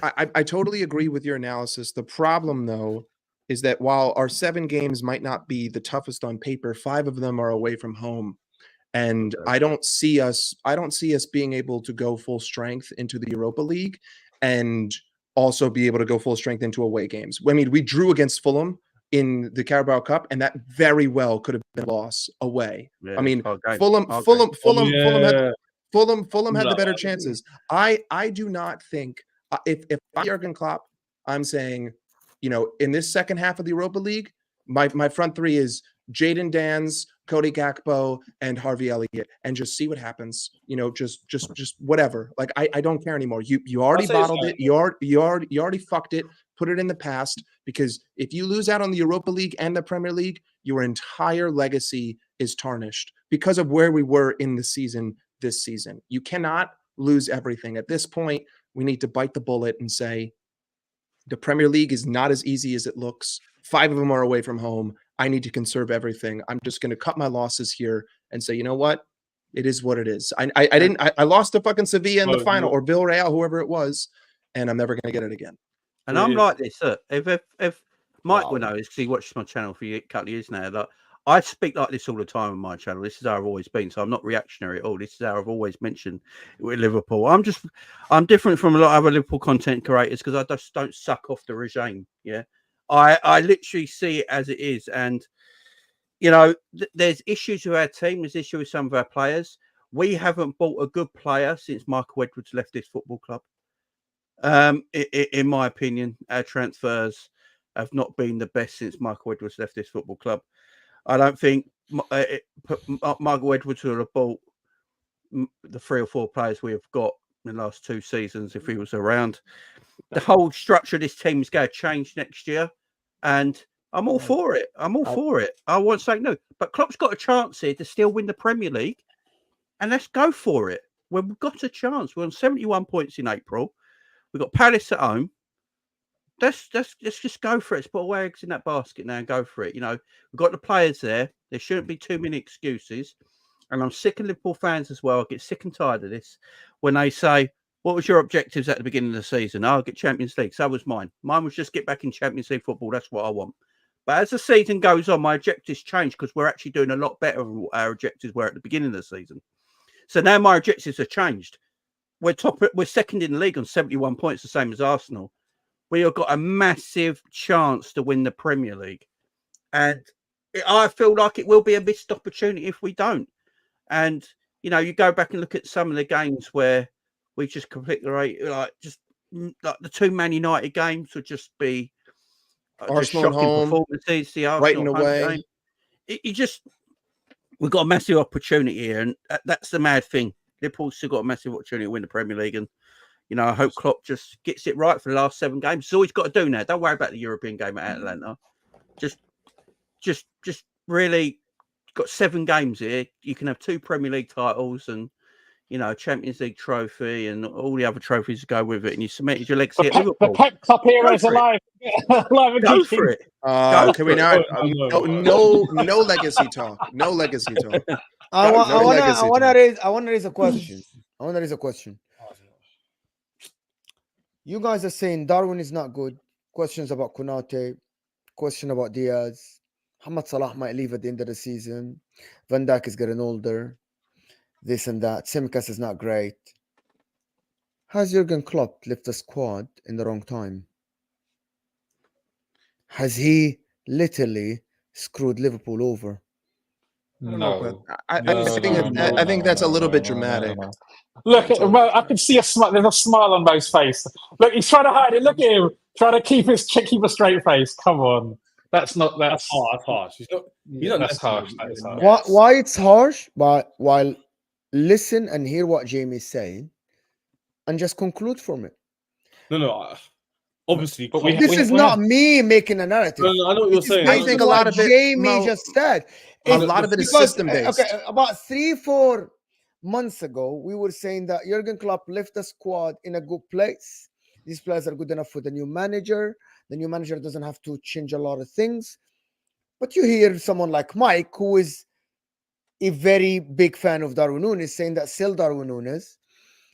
I totally agree with your analysis. The problem, though, is that while our 7 games might not be the toughest on paper, 5 of them are away from home, and I don't see us being able to go full strength into the Europa League and also be able to go full strength into away games. I mean, we drew against Fulham in the Carabao Cup, and that very well could have been a loss away. Yeah, I mean, hard game. Fulham Hard had Yeah. Fulham had No, the better I agree. chances. I do not think if I'm Jurgen Klopp, I'm saying, you know, in this second half of the Europa League, my front three is Jadon Danns, Cody Gakpo, and Harvey Elliott, and just see what happens. You know, just whatever. Like I don't care anymore. You already say bottled so. it. You already fucked it. Put it in the past, because if you lose out on the Europa League and the Premier League, your entire legacy is tarnished because of where we were in the season this season. You cannot lose everything. At this point, we need to bite the bullet and say the Premier League is not as easy as it looks. 5 of them are away from home. I need to conserve everything. I'm just going to cut my losses here and say, you know what? It is what it is. I lost to fucking Sevilla in the Well, final, or Villarreal, whoever it was, and I'm never going to get it again. And It I'm is. like this. Look, if Mike Wow. will know, because he watches my channel for a couple of years now, that I speak like this all the time on my channel. This is how I've always been. So I'm not reactionary at all. This is how I've always mentioned it with Liverpool. I'm different from a lot of other Liverpool content creators because I just don't suck off the regime. Yeah. I literally see it as it is. And, you know, there's issues with our team. There's issues with some of our players. We haven't bought a good player since Michael Edwards left this football club. In my opinion, our transfers have not been the best since Michael Edwards left this football club. I don't think Michael Edwards would have bought the 3 or 4 players we have got in the last 2 seasons if he was around. The whole structure of this team is going to change next year, and I'm all for it. I'm all for it. I won't say no, but Klopp's got a chance here to still win the Premier League, and let's go for it. We've got a chance. We're on 71 points in April. We've got Palace at home. Let's just go for it. Let's put all our eggs in that basket now and go for it. You know, we've got the players there. There shouldn't be too many excuses. And I'm sick of Liverpool fans as well. I get sick and tired of this when they say, what was your objectives at the beginning of the season? I'll get Champions League. So was mine. Mine was just get back in Champions League football. That's what I want. But as the season goes on, my objectives change because we're actually doing a lot better than what our objectives were at the beginning of the season. So now my objectives have changed. We're second in the league on 71 points, the same as Arsenal. We have got a massive chance to win the Premier League. And I feel like it will be a missed opportunity if we don't. And, you know, you go back and look at some of the games where we just completely like the 2 Man United games would just be Arsenal shocking home, performances. The Arsenal right in the way. We've got a massive opportunity here, and that's the mad thing. Liverpool's still got a massive opportunity to win the Premier League, and you know, I hope Klopp just gets it right for the last 7 games. It's all he's got to do now. Don't worry about the European game at Atalanta. Just really got 7 games here. You can have 2 Premier League titles and, you know, Champions League trophy and all the other trophies that go with it. And you cemented your legacy at Liverpool. The Pep Cup era is alive. Go for it. Can we not? No legacy talk. No legacy talk. I want to raise a question. You guys are saying Darwin is not good. Questions about Konate. Question about Diaz. Mohamed Salah might leave at the end of the season. Van Dijk is getting older. This and that. Simicas is not great. Has Jurgen Klopp left the squad in the wrong time? Has he literally screwed Liverpool over? No. I think that's a little bit dramatic. No. Look, I can see a smile. There's a smile on Mo's face. Look, he's trying to hide it. Look at him, trying to keep a straight face. Come on, that's harsh. That's harsh. Why it's harsh? But while listen and hear what Jamie's saying, and just conclude from it. No. Obviously, but this is not me making a narrative. No, I know what you're saying. I think a lot of it, Jamie just said. A lot of it is system based. Okay, about 3-4 months ago, we were saying that Jurgen Klopp left the squad in a good place. These players are good enough for the new manager. The new manager doesn't have to change a lot of things. But you hear someone like Mike, who is a very big fan of Darwin Núñez, saying that sell Darwin Núñez.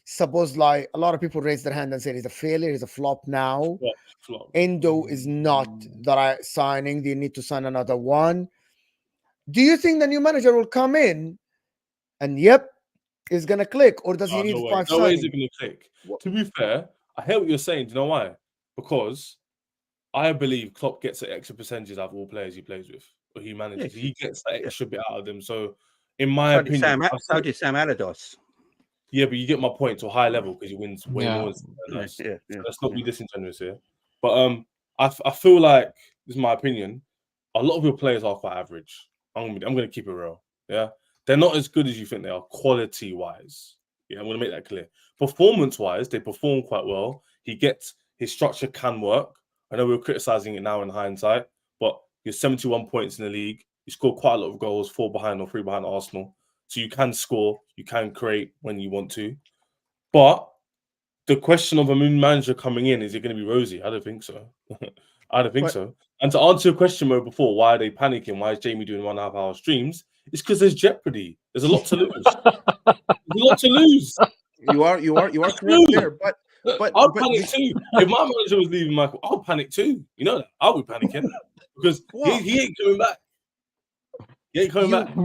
Suppose like a lot of people raise their hand and say he's a failure, he's a flop now. Flop. Endo is not the right signing. They need to sign another one. Do you think the new manager will come in and is gonna click, or does he need 5 signings? No way is it gonna click. To be fair, I hear what you're saying. Do you know why? Because I believe Klopp gets an extra percentage out of all players he plays with or he manages. He gets that extra bit out of them. So, in my opinion, so did Sam Allardyce. Yeah, but you get my point to a high level because he wins way more. So let's not be disingenuous here. But I feel like, this is my opinion, a lot of your players are quite average. I'm gonna keep it real. Yeah, they're not as good as you think they are quality wise. Yeah, I'm gonna make that clear. Performance wise, they perform quite well. His structure can work. I know we're criticizing it now in hindsight, but you're 71 points in the league. You scored quite a lot of goals, 4 behind or 3 behind Arsenal. So you can score, you can create when you want to. But the question of a new manager coming in, is it going to be rosy? I don't think so. I don't think so. And to answer your question, Mo, before, why are they panicking? Why is Jamie doing 1.5 hour streams? It's because there's jeopardy. There's a lot to lose. There's a lot to lose. You are correct there. But I'll panic too. If my manager was leaving Michael, I'll panic too. You know that. I'll be panicking because he ain't coming back. He ain't coming back.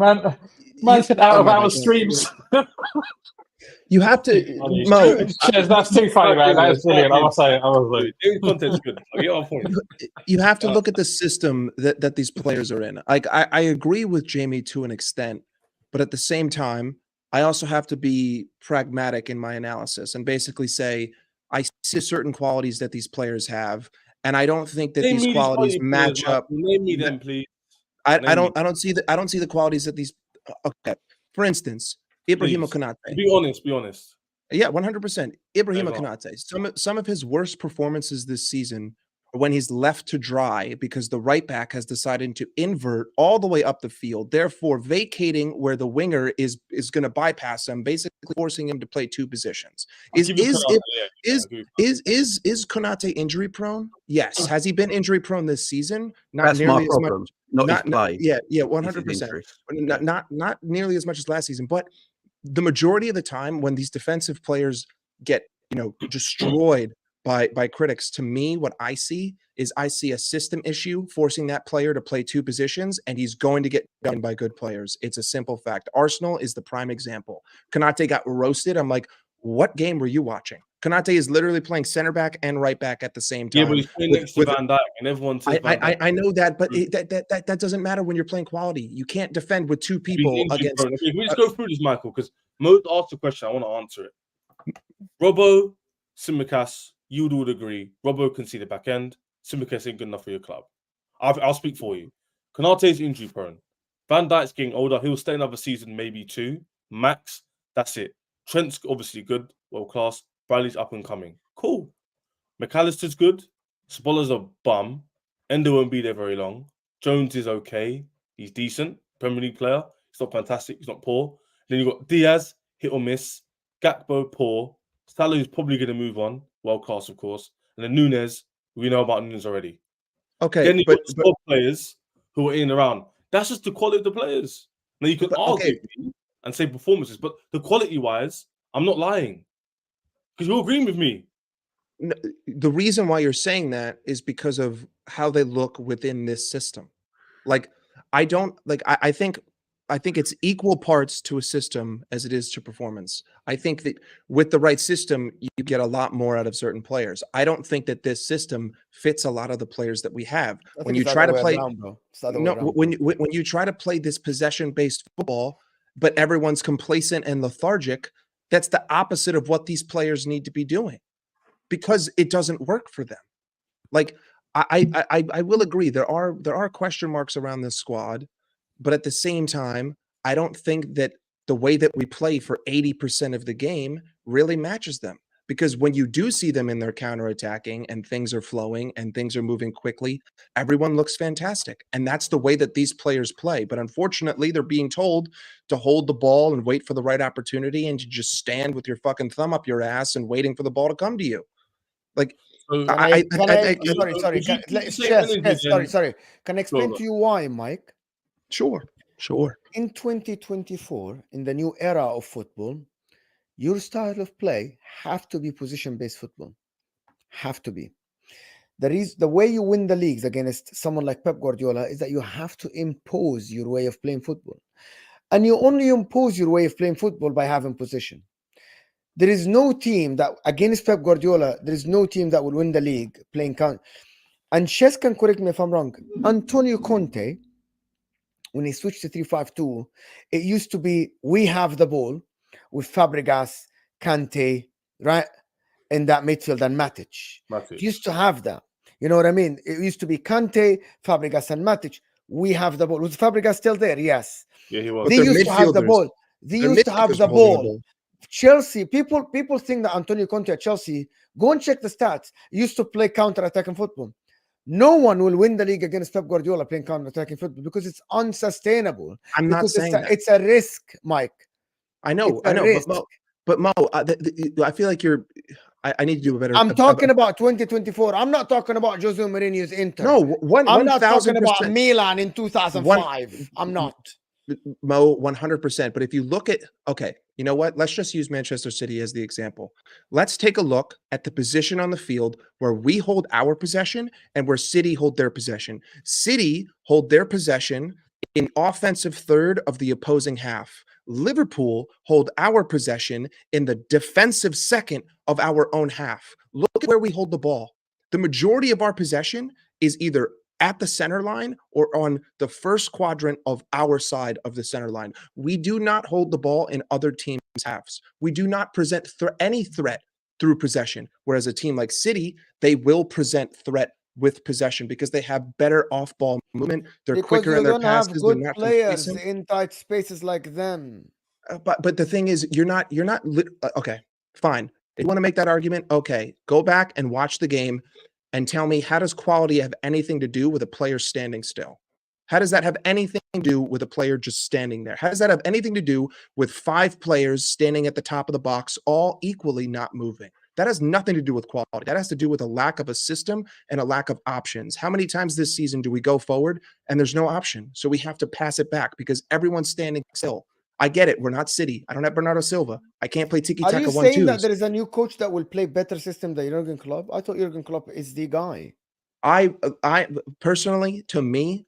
Man said out of our streams. You have to, Mo. That's too funny, man. That is brilliant. I must say, content's good. I get on point. You have to look at the system that these players are in. Like I agree with Jamie to an extent, but at the same time, I also have to be pragmatic in my analysis and basically say I see certain qualities that these players have, and I don't think that Name these me these qualities quality players, match up. Michael. Name me them, please. I Name me. don't see the qualities that these. Okay, for instance, Ibrahima Please. Konate. Be honest. Be honest. Yeah, 100%. Ibrahima Over. Konate. Some of his worst performances this season are when he's left to dry because the right back has decided to invert all the way up the field, therefore vacating where the winger is going to bypass him, basically forcing him to play two positions. I'll give you Konate, yeah, I'll give you Is Konate injury prone? Yes. Has he been injury prone this season? Not That's nearly my as problem. much. Not his play. Yeah, It's his 100%. injuries. Not nearly as much as last season, but the majority of the time when these defensive players get, destroyed by critics, to me, what I see is I see a system issue forcing that player to play two positions, and he's going to get done by good players. It's a simple fact. Arsenal is the prime example. Konate got roasted. I'm like, what game were you watching? Konate is literally playing center back and right back at the same time. Yeah, but he's playing next to Van Dijk, and everyone says Van Dijk. I know that, but that doesn't matter when you're playing quality. You can't defend with two people against. Okay, we just go through this, Michael, because Mo asked the question. I want to answer it. Robbo, Tsimikas, you would all agree. Robbo can see the back end. Tsimikas ain't good enough for your club. I'll speak for you. Konate's injury prone. Van Dijk's getting older. He'll stay another season, maybe two max. That's it. Trent's obviously good, world class. Bradley's up and coming. Cool. McAllister's good. Sabola's a bum. Endo won't be there very long. Jones is okay. He's decent. Premier League player. He's not fantastic. He's not poor. Then you've got Diaz, hit or miss. Gakpo, poor. Salah is probably going to move on. World class, of course. And then Nunes, we know about Nunes already. Okay, Then you've got squad players who are in and around. That's just the quality of the players. Now, you can argue and say performances, but the quality-wise, I'm not lying. Because you're agreeing with me. The reason why you're saying that is because of how they look within this system. Like, I think it's equal parts to a system as it is to performance. I think that with the right system, you get a lot more out of certain players. I don't think that this system fits a lot of the players that we have. When you try to play, when you try to play this possession-based football, but everyone's complacent and lethargic, that's the opposite of what these players need to be doing, because it doesn't work for them. Like, I will agree there are question marks around this squad, but at the same time, I don't think that the way that we play for 80% of the game really matches them. Because when you do see them in their counterattacking and things are flowing and things are moving quickly, everyone looks fantastic. And that's the way that these players play. But unfortunately, they're being told to hold the ball and wait for the right opportunity and to just stand with your fucking thumb up your ass and waiting for the ball to come to you. Like, Can I explain to you why, Mike? Sure. In 2024, in the new era of football, your style of play have to be position-based football. Have to be. The way you win the leagues against someone like Pep Guardiola is that you have to impose your way of playing football. And you only impose your way of playing football by having position. There is no team that, against Pep Guardiola, there is no team that will win the league playing count. And Ches can correct me if I'm wrong. Antonio Conte, when he switched to 3-5-2, it used to be we have the ball with Fabregas, Kante, right, in that midfield, and Matic. It used to have that. You know what I mean? It used to be Kante, Fabregas, and Matic. We have the ball. Was Fabregas still there? Yes. Yeah, he was. They used to have the ball. They used to have the ball. Chelsea, people think that Antonio Conte at Chelsea, go and check the stats, used to play counter-attacking football. No one will win the league against Pep Guardiola playing counter-attacking football because it's unsustainable. I'm not saying that. It's a risk, Mike. I know, but Mo, I feel like I need to do a better. I'm talking about 2024. I'm not talking about Jose Mourinho's Inter. No, I'm not talking about Milan in 2005. I'm not. Mo, 100%. But if you look at, okay, you know what? Let's just use Manchester City as the example. Let's take a look at the position on the field where we hold our possession and where City hold their possession. City hold their possession in offensive third of the opposing half. Liverpool hold our possession in the defensive second of our own half. Look at where we hold the ball. The majority of our possession is either at the center line or on the first quadrant of our side of the center line. We do not hold the ball in other teams' halves. We do not present any threat through possession. Whereas a team like City, they will present threat with possession because they have better off-ball movement. They're Because quicker you in their don't have passes. They're good not players complacent. in tight spaces like them. But the thing is, okay, fine. If you want to make that argument, okay, go back and watch the game and tell me, how does quality have anything to do with a player standing still? How does that have anything to do with a player just standing there? How does that have anything to do with 5 players standing at the top of the box, all equally not moving? That has nothing to do with quality. That has to do with a lack of a system and a lack of options. How many times this season do we go forward and there's no option? So we have to pass it back because everyone's standing still. I get it. We're not City. I don't have Bernardo Silva. I can't play tiki-taka Are you 1-2s. saying that there is a new coach that will play better system than Jurgen Klopp? I thought Jurgen Klopp is the guy. I personally, to me,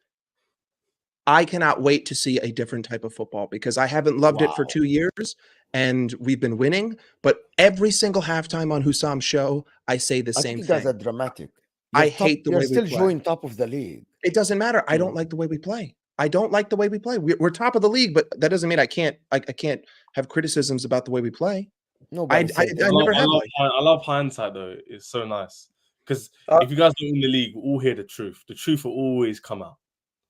I cannot wait to see a different type of football because I haven't loved it for 2 years and we've been winning. But every single halftime on Husam's show, I say the I same think you guys are thing. dramatic. I hate the way you're we still play. joint top of the league. It doesn't matter. I don't like the way we play. I don't like the way we play. We're top of the league, but that doesn't mean I can't have criticisms about the way we play. I never have. I love hindsight though. It's so nice because if you guys don't win the league, we'll all hear the truth. The truth will always come out.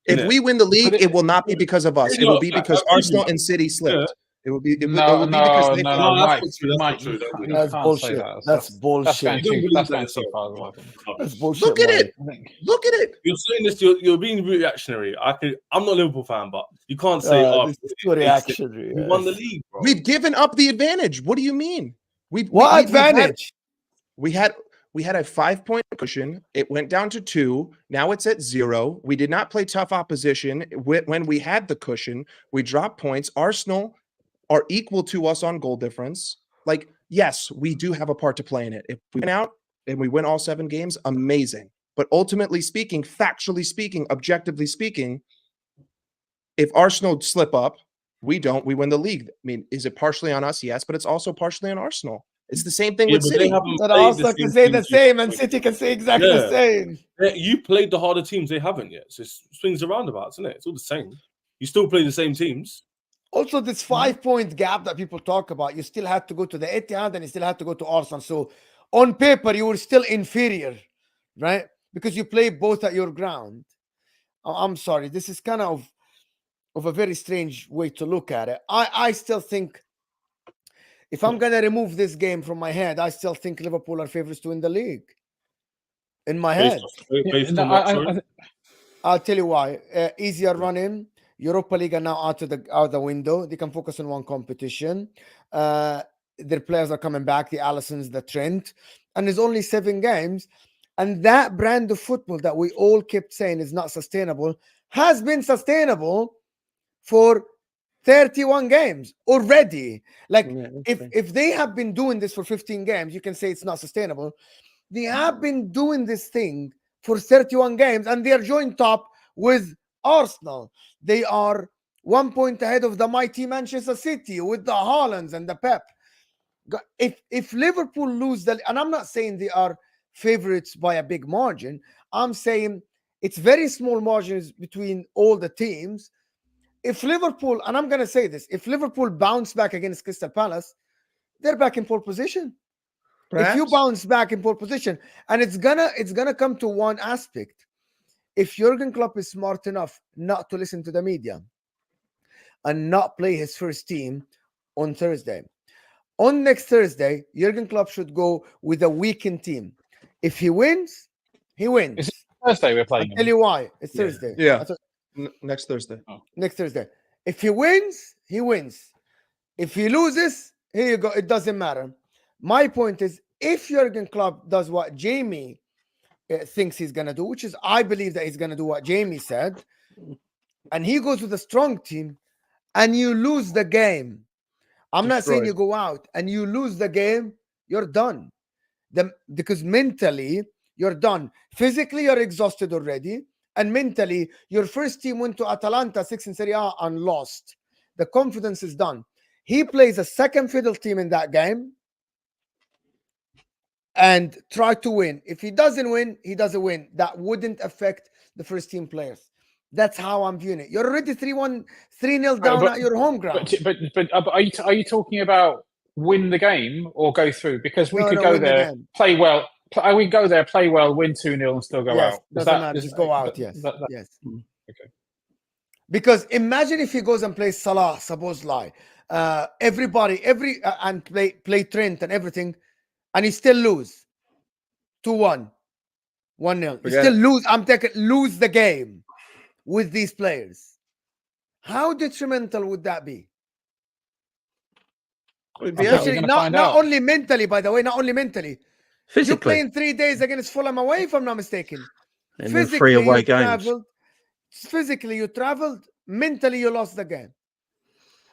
If we win the league, it will not be because of us. It will be because Arsenal and City slipped. It will be. It will be because they. No, Mike. That's bullshit. That's bullshit. That's going too far. That's bullshit. Look at it. Look at it. You're saying this. You're being reactionary. I'm not a Liverpool fan, but you can't say, this is too reactionary. We won the league, bro. We've given up the advantage. What do you mean? What advantage? We had a 5-point cushion. It went down to 2. Now it's at 0. We did not play tough opposition when we had the cushion. We dropped points. Arsenal are equal to us on goal difference. Like, yes, we do have a part to play in it. If we win out and we win all 7 games, amazing. But ultimately speaking, factually speaking, objectively speaking, if Arsenal slip up, we win the league. I mean, is it partially on us? Yes, but it's also partially on Arsenal. It's the same thing with City. But Arsenal can say the same, and City can say exactly the same. You played the harder teams; they haven't yet. So it's swings and roundabouts, isn't it? It's all the same. You still play the same teams. Also, this 5-point gap that people talk about, you still had to go to the Etihad and you still had to go to Arsenal. So on paper, you were still inferior, right? Because you play both at your ground. I'm sorry, this is kind of a very strange way to look at it. I still think, if I'm going to remove this game from my head, I still think Liverpool are favorites to win the league. In my head. I'll tell you why. Easier run-in. Europa League are now out of the window. They can focus on one competition. Their players are coming back, the Allisons, the Trent. And there's only 7 games. And that brand of football that we all kept saying is not sustainable has been sustainable for 31 games already. Like, if they have been doing this for 15 games, you can say it's not sustainable. They have been doing this thing for 31 games, and they are joint top with Arsenal. They are 1 point ahead of the mighty Manchester City with the Haalands and the Pep. If Liverpool lose and I'm not saying they are favorites by a big margin, I'm saying it's very small margins between all the teams. If Liverpool, and I'm going to say this, if Liverpool bounce back against Crystal Palace, they're back in pole position. Perhaps. If you bounce back in pole position, and it's gonna come to one aspect. If Jurgen Klopp is smart enough not to listen to the media and not play his first team on Thursday, on next Thursday, Jurgen Klopp should go with a weakened team. If he wins, he wins. Is it Thursday we're playing? I'll tell you why. It's Thursday. Yeah. Next Thursday. Next Thursday. If he wins, he wins. If he loses, here you go. It doesn't matter. My point is, if Jurgen Klopp does what Jamie thinks he's going to do, which is I believe that he's going to do what Jamie said, and he goes with a strong team, and you lose the game. I'm not saying you go out and you lose the game, you're done. Because mentally, you're done. Physically, you're exhausted already. And mentally, your first team went to Atalanta 6 in Serie A and lost. The confidence is done. He plays a second fiddle team in that game and try to win. If he doesn't win, he doesn't win. That wouldn't affect the first team players. That's how I'm viewing it. You're already 3-1, 3-0 down at your home ground. But are you talking about win the game or go through? Because we could go win the there, game. play well. We go there, play well, win 2-0, and still go Yes, out. doesn't matter. Just go out. Yes, yes. Okay. Because imagine if he goes and plays Salah, supposedly, everybody, and play Trent and everything, and he still lose 2-1, 1-0. He still lose. Lose the game with these players. How detrimental would that be? Especially not only mentally, by the way, not only mentally. Physically. You're playing 3 days against Fulham away, if I'm not mistaken. And physically, 3 away games. Physically, you traveled. Mentally, you lost the game.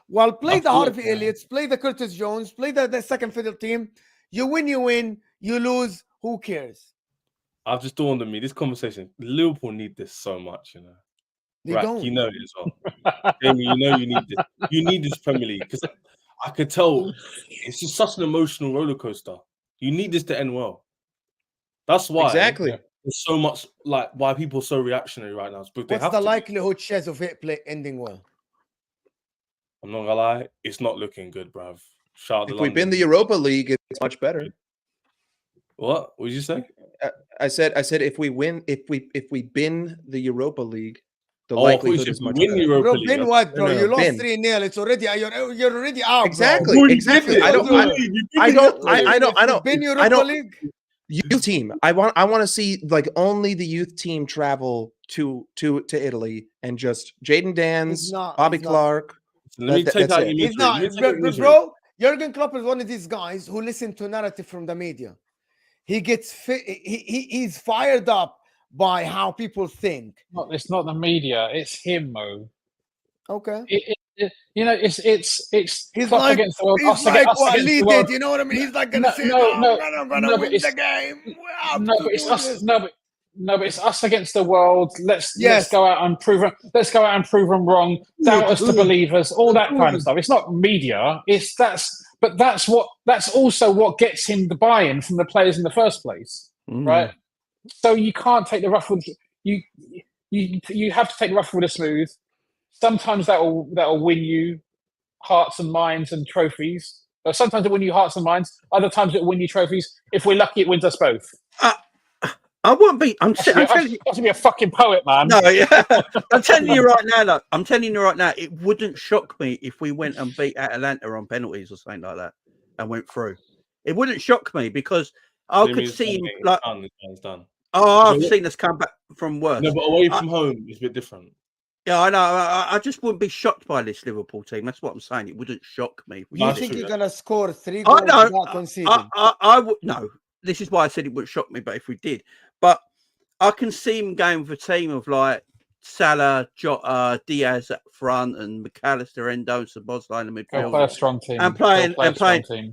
Well, play the Harvey Elliott's, play the Curtis Jones, play the second fiddle team. You win. You lose. Who cares? I've just dawned on me, this conversation, Liverpool need this so much, you know. They Rack, don't. you know it as well. Jamie, you know you need this. You need this Premier League because I could tell it's just such an emotional roller coaster. You need this to end well. That's why exactly there's so much like why people are so reactionary right now. What's the likelihood, Chez, of it ending well? I'm not gonna lie, it's not looking good, bruv. Shout out if to we London. win the Europa League, it's much better. What did you say? I said if we win, if we bin the Europa League, the likelihood is much better. Bro, bin what, bro? You lost 3-0. It's already you're already out. Exactly, bro. exactly. I know. Bin Europa League. Youth team. I want to see like only the youth team travel to Italy and just Jaden Dans, Bobby Clark. Let me take out He's not, bro. Jurgen Klopp is one of these guys who listen to narrative from the media. He gets he's fired up by how people think. It's not the media. It's him, Mo. Okay. It's he's like against the world. He's like what Lee did. You know what I mean? He's like gonna say, I'm gonna win the game. But it's us against the world. Let's go out and prove them. Let's go out and prove them wrong. Doubt us to believers. All that kind of stuff. It's not media. That's also what gets him the buy-in from the players in the first place, right? So you can't take the rough with you. You have to take the rough with the smooth. Sometimes that will win you hearts and minds and trophies. Sometimes it will win you hearts and minds. Other times it will win you trophies. If we're lucky, it wins us both. I won't be. I'm telling you, to be a fucking poet, man. No, yeah. I'm telling you right now. Look, I'm telling you right now. It wouldn't shock me if we went and beat Atalanta on penalties or something like that and went through. It wouldn't shock me because I could see him like. Done. Oh, I've seen us come back from worse. No, but away from home is a bit different. Yeah, I know. I just wouldn't be shocked by this Liverpool team. That's what I'm saying. It wouldn't shock me. You think you're gonna score 3 goals without conceding? I would no. This is why I said it wouldn't shock me. But if we did, but I can see him going with a team of like Salah, Diaz at front, and McAllister, Endo, Szoboszlai in the midfield. Play a strong team and playing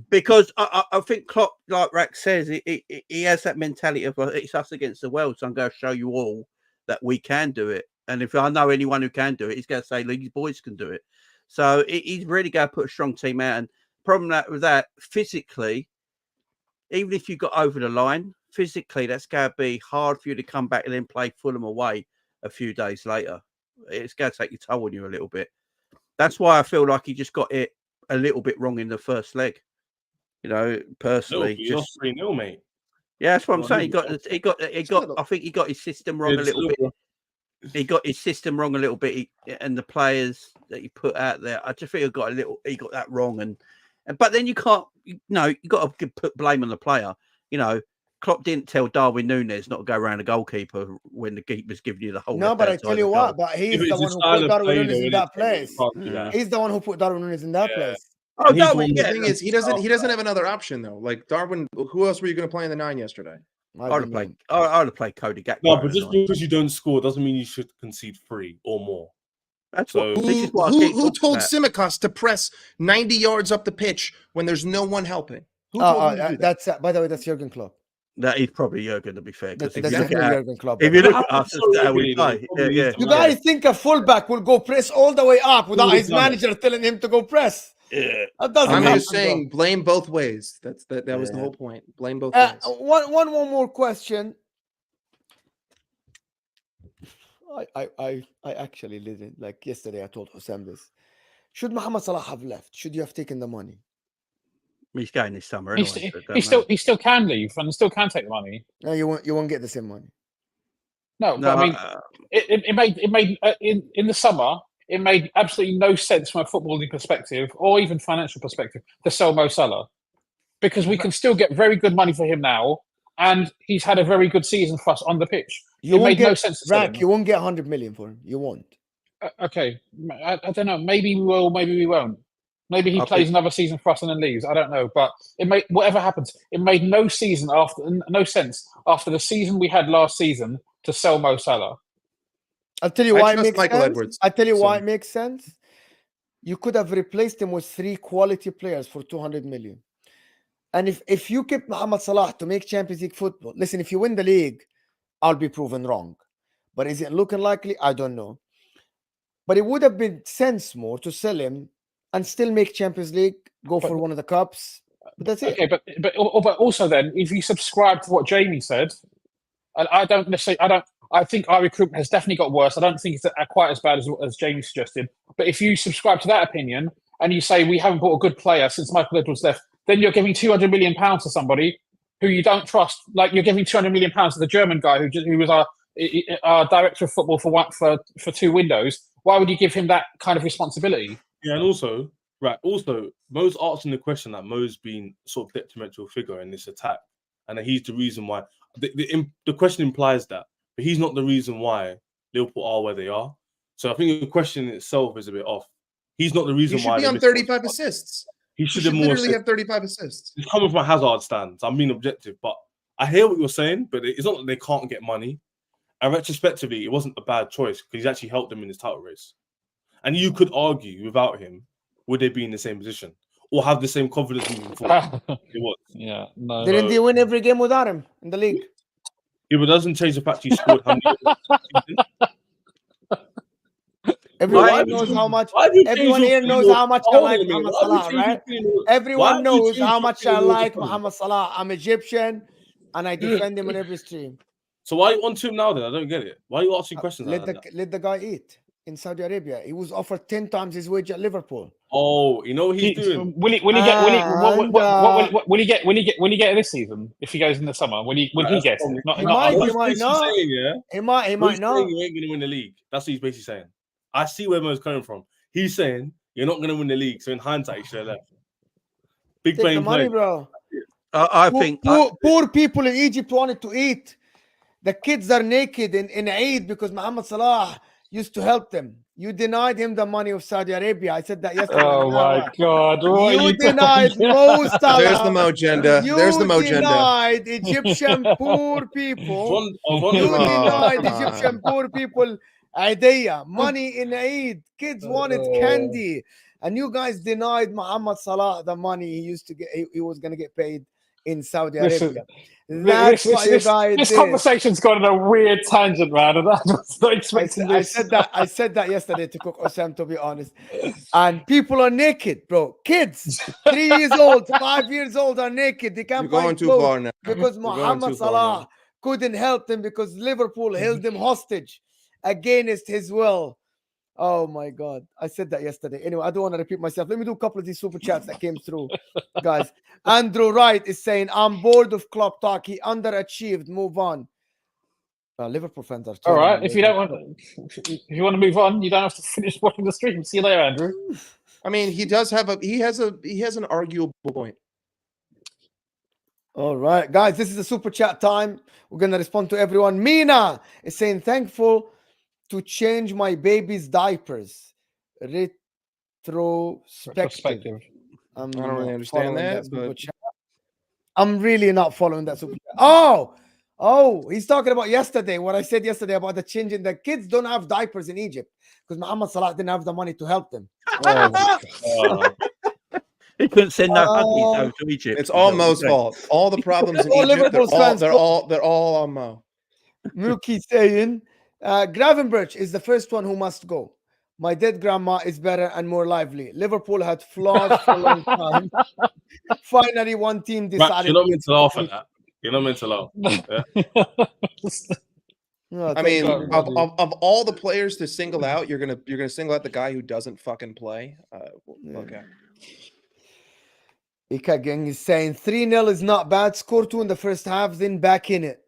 because I think Klopp, like Rack says, he has that mentality of it's us against the world. So I'm going to show you all that we can do it. And if I know anyone who can do it, he's going to say these boys can do it. So he's really going to put a strong team out. And problem with that, physically, even if you got over the line, physically, that's going to be hard for you to come back and then play Fulham away a few days later. It's going to take your toll on you a little bit. That's why I feel like he just got it a little bit wrong in the first leg. You know, personally, you lost 3-0, mate. Yeah, that's what I'm saying. He got. I think he got his system wrong a little bit. He got his system wrong a little bit, and the players that he put out there, I just think he got that wrong. But then you can't, you got to put blame on the player. You know, Klopp didn't tell Darwin Núñez not to go around the goalkeeper when the keeper's giving you the whole. No, but I tell you what, but he's the one who put Darwin Núñez in that place. He's the one who put Darwin Núñez in that place. Oh, Darwin, the thing is, he doesn't have another option though. Like Darwin, who else were you going to play in the 9 yesterday? I would have played Cody Gakpo. No, but just because you don't score doesn't mean you should concede 3 or more. That's so. Who told Tsimikas to press 90 yards up the pitch when there's no one helping? Who told him to do that? That's by the way, that's Jurgen Klopp. That is probably Jurgen, to be fair. That's Jurgen Klopp. If you look at us, that's how we play. Yeah. You guys think a fullback will go press all the way up without his manager telling him to go press? Yeah, that doesn't I'm happen, just saying, blame both ways. That was the whole point. Blame both ways. One more question. I actually didn't. Like yesterday, I told Husam this. Should Mohamed Salah have left? Should you have taken the money? He's going this summer He, anyway. st- so it he don't still matter. he still can leave and still can take the money. No, you won't get the same money. No, No, but I mean, it made in the summer. It made absolutely no sense from a footballing perspective or even financial perspective to sell Mo Salah, because we can still get very good money for him now, and he's had a very good season for us on the pitch. You it won't made get no sense to sell him. You won't get 100 million for him. You won't. Okay, I don't know. Maybe we will. Maybe we won't. Maybe he I plays think- another season for us and then leaves. I don't know. But it made whatever happens. It made no sense after the season we had last season to sell Mo Salah. I'll tell you I why it trust makes Michael sense. Edwards, I'll tell you why so- it makes sense. You could have replaced him with 3 quality players for 200 million. And if you keep Mohamed Salah to make Champions League football, listen, if you win the league, I'll be proven wrong. But is it looking likely? I don't know. But it would have been sense more to sell him and still make Champions League, go for one of the cups. But that's it. Okay, but also then, if you subscribe to what Jamie said, and I don't necessarily, I think our recruitment has definitely got worse. I don't think it's quite as bad as Jamie suggested. But if you subscribe to that opinion and you say we haven't bought a good player since Michael Edwards left, then you're giving £200 million to somebody who you don't trust. Like you're giving £200 million to the German guy who was our director of football for 2 windows. Why would you give him that kind of responsibility? Yeah, and also Mo's asking the question that Mo's been sort of detrimental figure in this attack, and that he's the reason why. The question implies that, but he's not the reason why Liverpool are where they are. So I think the question itself is a bit off. He's not the He reason should why be they on missed 35 out. assists. He He should should have more literally assists. have 35 assists. It's coming from a Hazard stance. I'm being objective, but I hear what you're saying, but it's not that they can't get money. And retrospectively, it wasn't a bad choice because he's actually helped them in this title race. And you could argue without him, would they be in the same position or have the same confidence moving forward? It was. Yeah, no. Didn't they win every game without him in the league? Yeah, but it doesn't change the fact he scored how many. Everyone knows how much. Everyone here knows how much I like Mohamed Salah, right? Everyone knows how much I like Mohamed Salah. I'm Egyptian, and I defend him on every stream. So why are you on to him now then? I don't get it. Why are you asking questions like that? Let the guy eat in Saudi Arabia. He was offered 10 times his wage at Liverpool. Oh, you know what he's doing? Will he get this season if he goes in the summer? Will he get it? He might not. Saying, yeah? He might not. You ain't going to win the league. That's what he's basically saying. I see where Mo's coming from. He's saying you're not going to win the league. So in hindsight, he should have left. Big Take the blame money, play. bro. I think Poor people in Egypt wanted to eat. The kids are naked in Eid because Mohamed Salah used to help them. You denied him the money of Saudi Arabia. I said that yesterday. Oh my God! You denied Mo Salah. There's the Mo agenda. There's the Mo agenda. You denied Egyptian poor people. You denied Egyptian poor people idea, money in Eid. Kids wanted candy. And you guys denied Mohamed Salah the money he used to get. He was going to get paid in Saudi Arabia. That's what you guys did. This conversation's gone on a weird tangent, man. And I was not expecting this. I said that yesterday to Cook Osam, to be honest. And people are naked, bro. Kids, 3 years old, 5 years old are naked. They can't You're going find too clothes far now. because Mohamed Salah couldn't help them because Liverpool held them hostage against his will. Oh my God. I said that yesterday. Anyway, I don't want to repeat myself. Let me do a couple of these super chats that came through, guys. Andrew Wright is saying, I'm bored of Klopp talk. He underachieved. Move on. Liverpool fans are all right. If you want to move on, you don't have to finish watching the stream. See you later, Andrew. I mean, he has an arguable point. All right, guys, this is a super chat time. We're going to respond to everyone. Mina is saying, thankful to change my baby's diapers. Retrospective. I don't really understand that, but I'm really not following that super chat. Oh, he's talking about yesterday, what I said yesterday about the changing. The kids don't have diapers in Egypt because Mohamed Salah didn't have the money to help them. He couldn't send no huggies over to Egypt. It's all Mo's fault. All the problems in Egypt, they're all on Mo. Mookie saying, Gravenberch is the first one who must go. My dead grandma is better and more lively. Liverpool had flaws for a long time. Finally, one team decided. You're not meant to laugh at that. You're not meant to laugh. Yeah. No, I thank mean, you, of, Ronaldo. of all the players to single out, you're gonna single out the guy who doesn't fucking play. Yeah. Okay. Ika Gang is saying 3-0 is not bad. Score 2 in the first half, then back in it.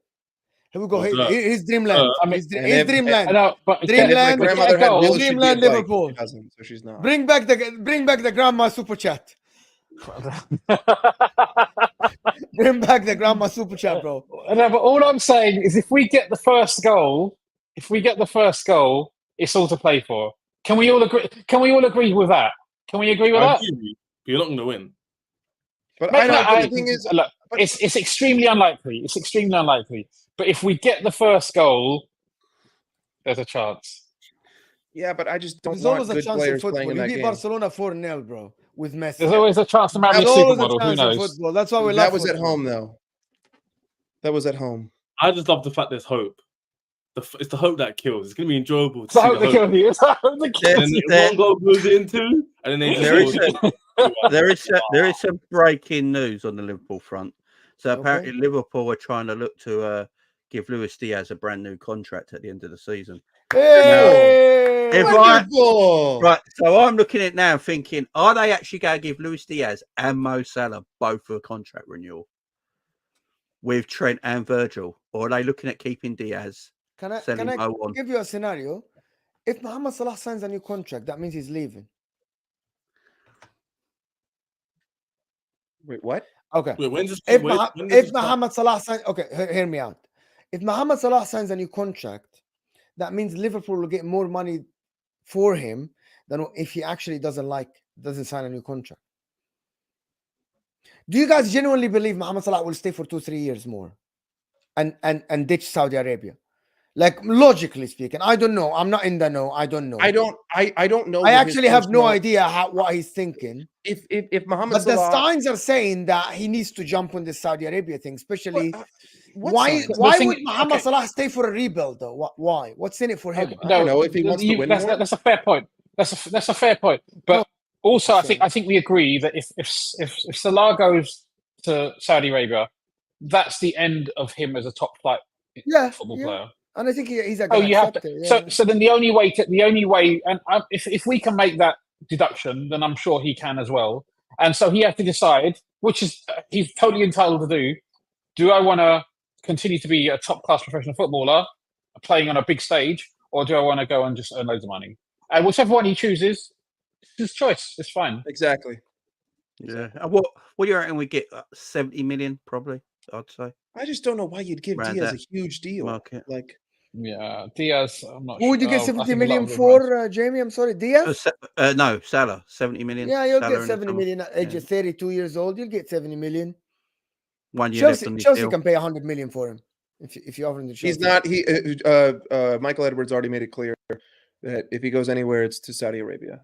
Here we go. What's that? Here's Dreamland. I mean, Here's and here's if- Dreamland. I know, but And if my Dreamland, grandmother had goal, bills, she'd be a Dreamland, bike. Liverpool. She doesn't, so she's not. Bring back the grandma super chat. Bring back the grandma super chat, bro. No, but all I'm saying is if we get the first goal, it's all to play for. Can we all agree? Can we all agree with that? Can we agree with I that? agree with you, but you're not going to win. But But I don't. no, But the thing is, look, but- it's extremely unlikely. It's extremely unlikely. But if we get the first goal, there's a chance. yeah, but I just don't There's want always a good chance in players playing football. in You that beat game. Barcelona 4-0, bro, with Messi. There's always a chance to marry a There's always a supermodel. Who chance in knows? football. That's why we love That was at football. home, though. That was at home. I just love the fact there's hope. It's the hope that kills. It's going to be enjoyable to It's the see hope the that hope. kills you. It's the hope that kills And you. then one goal goes into, and then they There just is score. there is some breaking news on the Liverpool front. So Okay. apparently Liverpool are trying to look to give Luis Diaz a brand new contract at the end of the season. Hey! If I- Wonderful. Right, so I'm looking at it now thinking, are they actually going to give Luis Diaz and Mo Salah both a contract renewal with Trent and Virgil, or are they looking at keeping Diaz, Can I selling Mo on? give you a scenario? If Mohamed Salah signs a new contract, that means he's leaving. Wait, what? Okay. Wait, when does If, when Moha- does if this start? Mohamed Salah signs, okay, hear me out. If Mohamed Salah signs a new contract, that means Liverpool will get more money for him than if he actually doesn't sign a new contract. Do you guys genuinely believe Mohamed Salah will stay for 2-3 years more and ditch Saudi Arabia? Like logically speaking, I don't know. I'm not in the know. I don't know. I don't know. I what his actually have no personal- idea what he's thinking. If Mohamed But the Salah, signs are saying that he needs to jump on the Saudi Arabia thing, especially. what Why? signs? Why thing- would Mohamed okay. Salah stay for a rebuild though? Why? What's in it for him? Okay, I don't know if he wants to win that's, more. that's a fair point. That's a fair point. But No, also, sure. I think we agree that if Salah goes to Saudi Arabia, that's the end of him as a top flight football player. And I think he's a Oh, good you have to. acceptor. So then the only way, and if we can make that deduction, then I'm sure he can as well. And so he has to decide, which is he's totally entitled to do. Do I want to continue to be a top class professional footballer, playing on a big stage, or do I want to go and just earn loads of money? And whichever one he chooses, it's his choice. It's fine. Exactly. Yeah. And what do you reckon we get? 70 million, probably, I'd say. I just don't know why you'd give Around Diaz that a huge deal. market. Like, Yeah, Diaz. I'm not. Who would you sure. get I 70 think a lot million of it for, Jamie? I'm sorry, Diaz. No, Salah, 70 million. Yeah, you'll Salah get in the 70 summer. million at age of 32 years old. You'll get 70 million. 1 year left Chelsea, on his Chelsea deal. can pay 100 million for him if you offer him the Chelsea. he's not. Michael Edwards already made it clear that if he goes anywhere, it's to Saudi Arabia.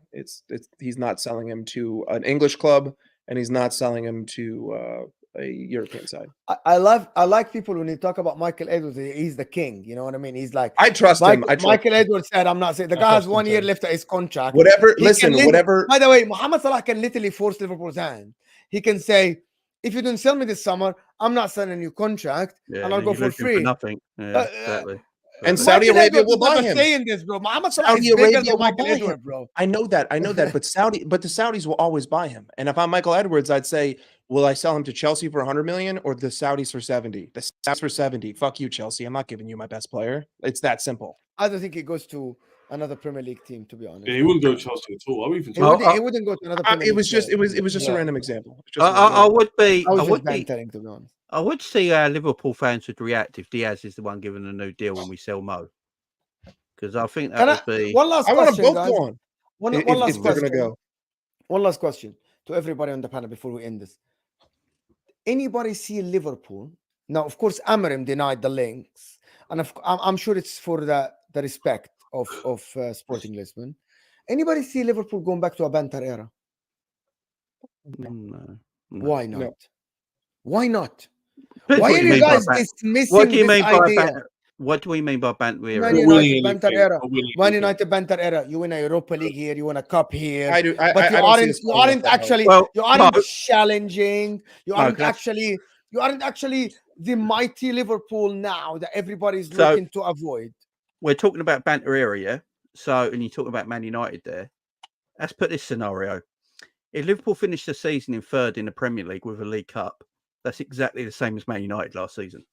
He's not selling him to an English club, and he's not selling him to a European side. I like people when they talk about Michael Edwards. He's the king. You know what I mean? He's like I trust him. I trust Michael Edwards said, "I'm not saying the I guy has trust him 1 year too. left at his contract." whatever. He Listen, can whatever. By the way, Mohamed Salah can literally force Liverpool's hand. He can say, "If you don't sell me this summer, I'm not signing a new contract, Yeah, and I'll then go you for lose him free." nothing. Yeah, exactly. And Exactly. Saudi Michael Arabia Edwards will is buy never him. saying this, bro. Mohamed Salah Saudi is bigger Arabia than will Michael buy him. Edwards, bro. I know that, but the Saudis will always buy him. And if I'm Michael Edwards, I'd say, will I sell him to Chelsea for 100 million or the Saudis for 70? The Saudis for 70. Fuck you, Chelsea. I'm not giving you my best player. It's that simple. I don't think it goes to another Premier League team, to be honest. Yeah, he wouldn't go to Chelsea at all. I wouldn't even He talk. wouldn't go to another Premier It League was just club. it was just a Yeah. random example. It's just I would be. I was I just would be. bantering, to be honest. I would see how Liverpool fans would react if Diaz is the one given a new deal when we sell Mo. Because I think that Can would I, be. one last I want them question, both guys. go on. One If last they're question. gonna go. One last question to everybody on the panel before we end this. Anybody see Liverpool? Now, of course, Amorim denied the links, and I'm sure it's for the respect of Sporting Lisbon. Anybody see Liverpool going back to a banter era? No. Why not? No. Why not? What Why do are you you mean by guys ban- dismissing What do you this mean by idea? banter? What do we mean by banter era? Man We're United winning banter anything. era. We're winning Man anything. United banter era. You win a Europa League here. You win a cup here. I do. But you I don't see aren't. us You playing aren't that way. actually. Well, You aren't no. challenging. You aren't Okay. actually. You aren't actually the mighty Liverpool now that everybody's So- looking to avoid. We're talking about banter era, yeah. So, and you talk about Man United there. Let's put this scenario: if Liverpool finished the season in third in the Premier League with a League Cup, that's exactly the same as Man United last season.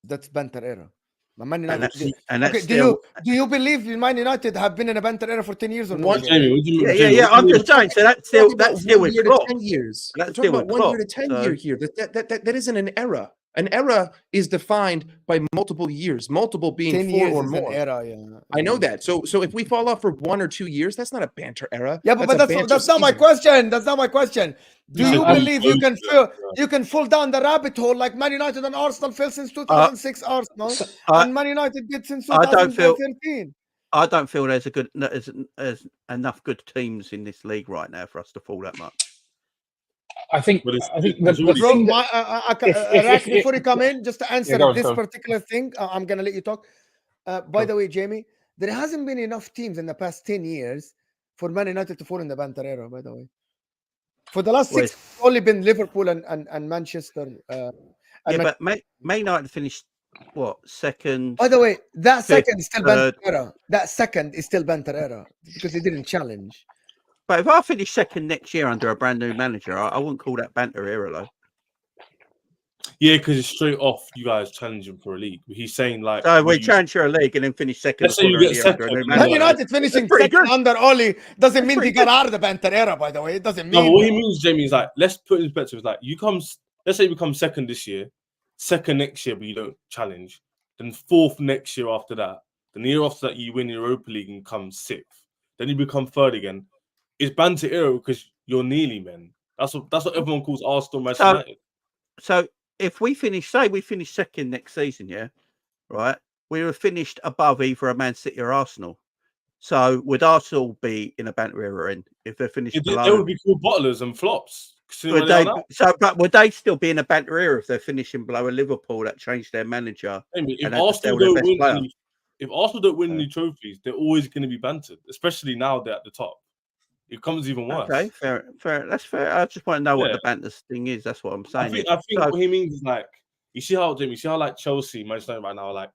That's banter era. Man And United. that's, do still, you believe Man United have been in a banter era for 10 years or no? What- Jamie, what do you mean? yeah. I'm just saying. So that's still Talking about with 1 year to Klopp. 10 years. That's We're talking still about with 1 year to Klopp, 10 year here. That isn't an era. An era is defined by multiple years, multiple being 10 4 years or is more. an era, yeah. I know that. So if we fall off for 1 or 2 years, that's not a banter era. Yeah, but a that's banter not my season. question. That's not my question. Do No, you I'm- believe you can fall down the rabbit hole like Man United and Arsenal fell since 2006 Arsenal and Man United did since I don't feel- 2013? I don't feel there's there's enough good teams in this league right now for us to fall that much. I think But it's- the it's already- Bro, thing that, Rack, before you come in, just to answer go on, this go on. particular thing, I'm going to let you talk. By the way, Jamie, there hasn't been enough teams in the past 10 years for Man United to fall in the banter era, by the way. For the last 6, it's only been Liverpool and Manchester. But Man United finished what, second? By the way, that fifth, second is still third. banter era. That second is still banter era because they didn't challenge. But if I finish second next year under a brand new manager, I wouldn't call that banter era though. Yeah, because it's straight off. You guys challenging for a league. He's saying like, So we you- challenge for a league and then finish second. Let's say you following get year under a second new and Man manager. then- United finishing pretty second good. under Oli doesn't mean pretty they got out of the banter era, by the way. It doesn't No, mean but what he that. means, Jamie, is like, let's put it in perspective. It's like you come, let's say you become second this year, second next year, but you don't challenge. Then fourth next year after that. Then the year after that, you win Europa League and come sixth. Then you become third again. It's banter era because you're nearly men. That's what everyone calls Arsenal, Manchester United. So if we finish, say we finish second next season, yeah, right, we were finished above either a Man City or Arsenal. So would Arsenal be in a banter era in if they're finished They below? would be called bottlers and flops. Would they, but would they still be in a banter era if they're finishing below a Liverpool that changed their manager? If and had to Arsenal sell their don't best win player? if Arsenal don't win any trophies, they're always going to be bantered, especially now they're at the top. It comes even worse. Okay, fair. That's fair. I just want to know what Yeah. the banter thing is. That's what I'm I saying. think what he means is like, you see how like Chelsea, Manchester United right now, like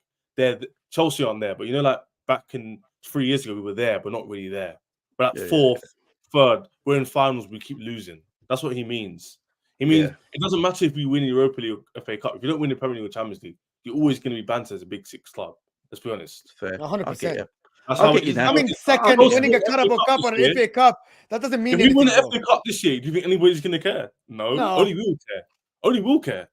Chelsea aren't there, but you know, like back in 3 years ago, we were there, but not really there. But at fourth, third, we're in finals, we keep losing. That's what he means. He means it doesn't matter if we win Europa League or FA Cup. If you don't win the Premier League or Champions League, you're always going to be bantered as a Big Six club. Let's be honest. Fair. 100%. That's I'll how get it you is. that. I mean, second, winning a Carabao Cup or an FA Cup, that doesn't mean If we anything. win the bro. FA Cup this year, do you think anybody's going to care? No. Only we will care. Only we'll care.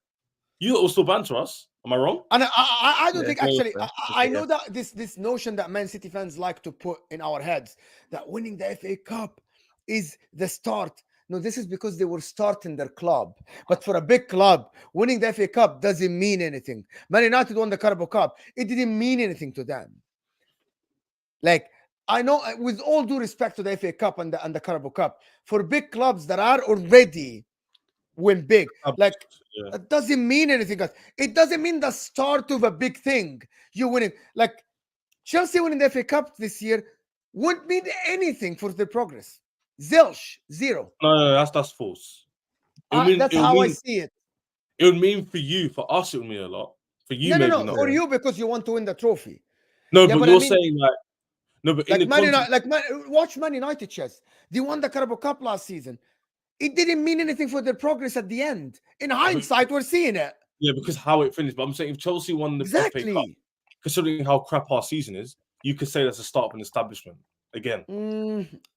You lot will still banter us. Am I wrong? And I don't think no, actually. fair. I know that this notion that Man City fans like to put in our heads that winning the FA Cup is the start. No, this is because they were starting their club. But for a big club, winning the FA Cup doesn't mean anything. Man United won the Carabao Cup. It didn't mean anything to them. Like, I know, with all due respect to the FA Cup and the Carabao Cup, for big clubs that are already win big, like, it doesn't mean anything, guys. It doesn't mean the start of a big thing. You winning, like Chelsea winning the FA Cup this year wouldn't mean anything for their progress. Zilch, zero. No, that's false. That's how I see it. It would mean for you, for us, it would mean a lot. For you, maybe not. For you, because you want to win the trophy. No, Yeah, but but you're I mean, saying like, no, but in the context, watch Man United, chess. They won the Carabao Cup last season. It didn't mean anything for their progress at the end. In hindsight, we're seeing it. Yeah, because how it finished. But I'm saying if Chelsea won the FA Cup, considering how crap our season is, you could say that's the start of an establishment again.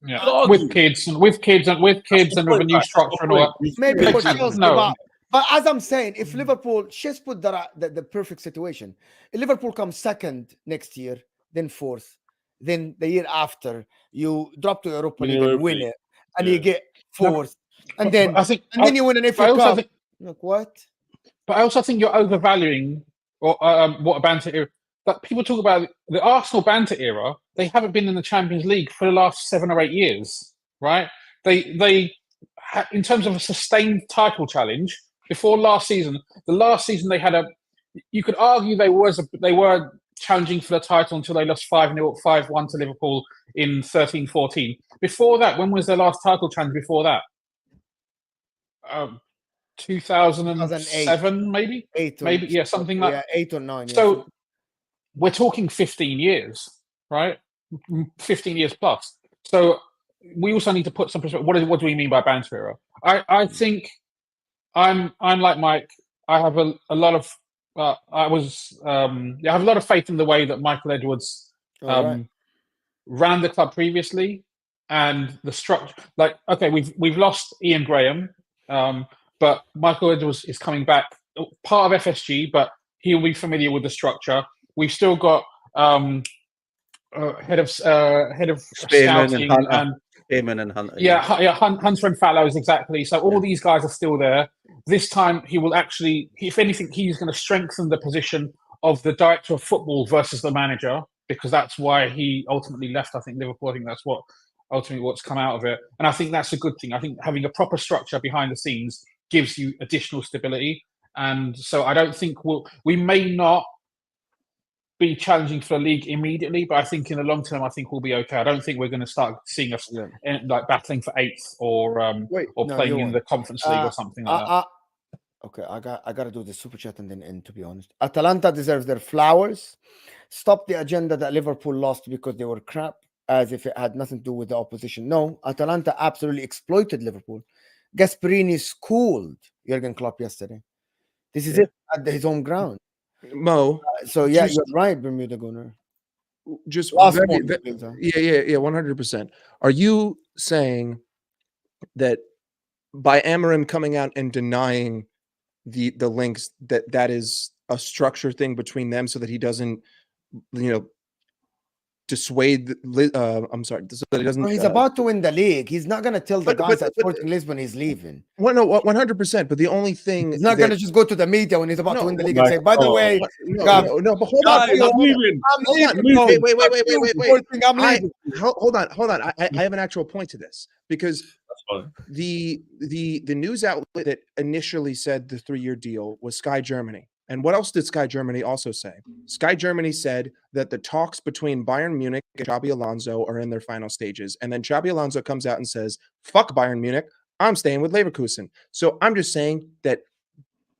Yeah, with kids and with a new structure and all that. Maybe for Chelsea, No. but as I'm saying, if Liverpool just put the perfect situation, if Liverpool comes second next year, then fourth, then the year after you drop to Europa League and win it, and you get fourth, and then you win an FA Cup. Like what? But I also think you're overvaluing what a banter era. But people talk about the Arsenal banter era. They haven't been in the Champions League for the last 7 or 8 years, right? They in terms of a sustained title challenge before last season. The last season they had you could argue they were challenging for the title until they lost 5-1 to Liverpool in 13-14. Before that, when was their last title challenge? Before that, 2007, maybe, 8 or something like. Yeah, 8 or 9. Yeah, So we're talking 15 years, right? 15 years plus. So we also need to put some perspective. What do we mean by banter era? I think I'm like Mike. I have a lot of I have a lot of faith in the way that Michael Edwards right. ran the club previously, and the structure. Like, okay, we've lost Ian Graham, but Michael Edwards is coming back, part of FSG, but he'll be familiar with the structure. We've still got head of Spearman scouting and Hunter. and Spearman and Hunter. Hunter and Fallows, exactly. So all these guys are still there. This time he will actually, if anything, he's going to strengthen the position of the director of football versus the manager, because that's why he ultimately left, I think, Liverpool. I think that's what's come out of it. And I think that's a good thing. I think having a proper structure behind the scenes gives you additional stability. And so I don't think we may not be challenging for the league immediately, but I think in the long term, I think we'll be okay. I don't think we're going to start seeing us like battling for 8th or playing in the Conference League or something like that. Okay, I got to do the super chat and then end. To be honest, Atalanta deserves their flowers. Stop the agenda that Liverpool lost because they were crap, as if it had nothing to do with the opposition. No, Atalanta absolutely exploited Liverpool. Gasperini schooled Jurgen Klopp yesterday. This is it at his home ground. Mo. So yeah, you're right, Bermuda Gunner. Just Last very, point, ve- please, huh? yeah, 100%. Are you saying that by Amorim coming out and denying the links, that is a structure thing between them, so that he doesn't, dissuade? I'm sorry, so that he doesn't. He's about to win the league. He's not going to tell the guys at but Sporting Lisbon he's leaving. Well, no, 100%. But the only thing He's not going to just go to the media when he's about to win the league and say, "By the way, no, but hold on, I'm leaving. I'm leaving. Wait. I'm leaving." Hold on. I have an actual point to this, because the news outlet that initially said the 3-year deal was Sky Germany. And what else did Sky Germany also say? Sky Germany said that the talks between Bayern Munich and Xabi Alonso are in their final stages. And then Xabi Alonso comes out and says, "Fuck Bayern Munich, I'm staying with Leverkusen." So I'm just saying that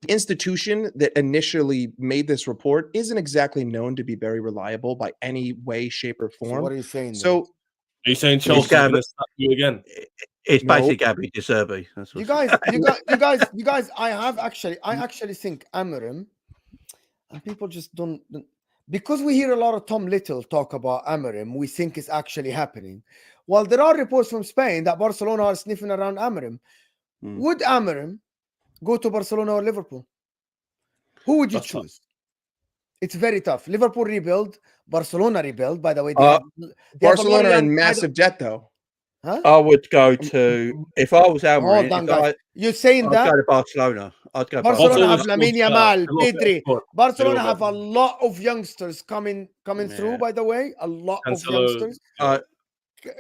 the institution that initially made this report isn't exactly known to be very reliable by any way, shape, or form. So what are you saying? So are you saying Chelsea's going to snap you again? It's basically Gabby De Zerbi. You guys, I actually think Amorim, and people just don't, because we hear a lot of Tom Little talk about Amorim, we think it's actually happening. Well, there are reports from Spain that Barcelona are sniffing around Amorim. Would Amorim go to Barcelona or Liverpool? Who would you choose? It's very tough. Liverpool rebuild, Barcelona rebuild. By the way, Barcelona are in massive debt, though. Huh? I would go to, if I was Amorim, Hold on, guys. You're saying I'd that? go to Barcelona. I'd go Barcelona have Barcelona. Lamine Yamal, Pedri. Barcelona have a lot of youngsters coming through. By the way, a lot of youngsters. I'd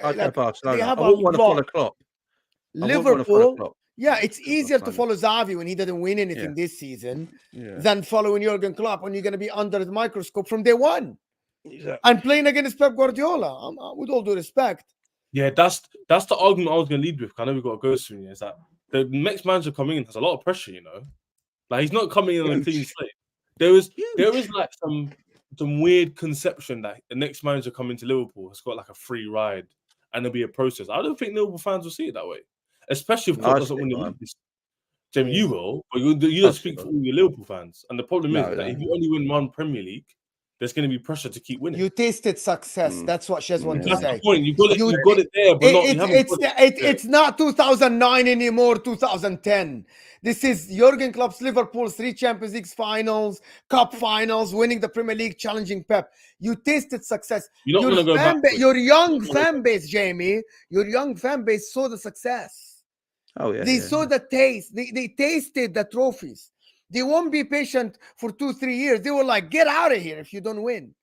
go Barcelona. They have I wouldn't want to follow Klopp. Liverpool. Yeah, it's easier to follow Xavi when he didn't win anything this season than following Jurgen Klopp when you're going to be under the microscope from day one. Exactly. And playing against Pep Guardiola, with all due respect. Yeah, that's the argument I was going to lead with. I know we've got to go soon. Is that the next manager coming in has a lot of pressure, Like, he's not coming in on a clean slate. There is like some weird conception that the next manager coming to Liverpool has got like a free ride and there'll be a process. I don't think Liverpool fans will see it that way, especially if Klopp doesn't win the league. Jamie, you will, but you don't speak for all your Liverpool fans. And the problem is that if you only win one Premier League, there's going to be pressure to keep winning. You tasted success. That's what Shez wanted to say. That's the point. You got it there, but it's not 2009 anymore. 2010. This is Jurgen Klopp's Liverpool's 3 Champions League finals, Cup finals, winning the Premier League, challenging Pep. You tasted success. You're not going to go back. Your young fan base, Jamie. Your young fan base saw the success. Oh yeah. They saw the taste. They tasted the trophies. They won't be patient for 2-3 years. They were like, "Get out of here if you don't win."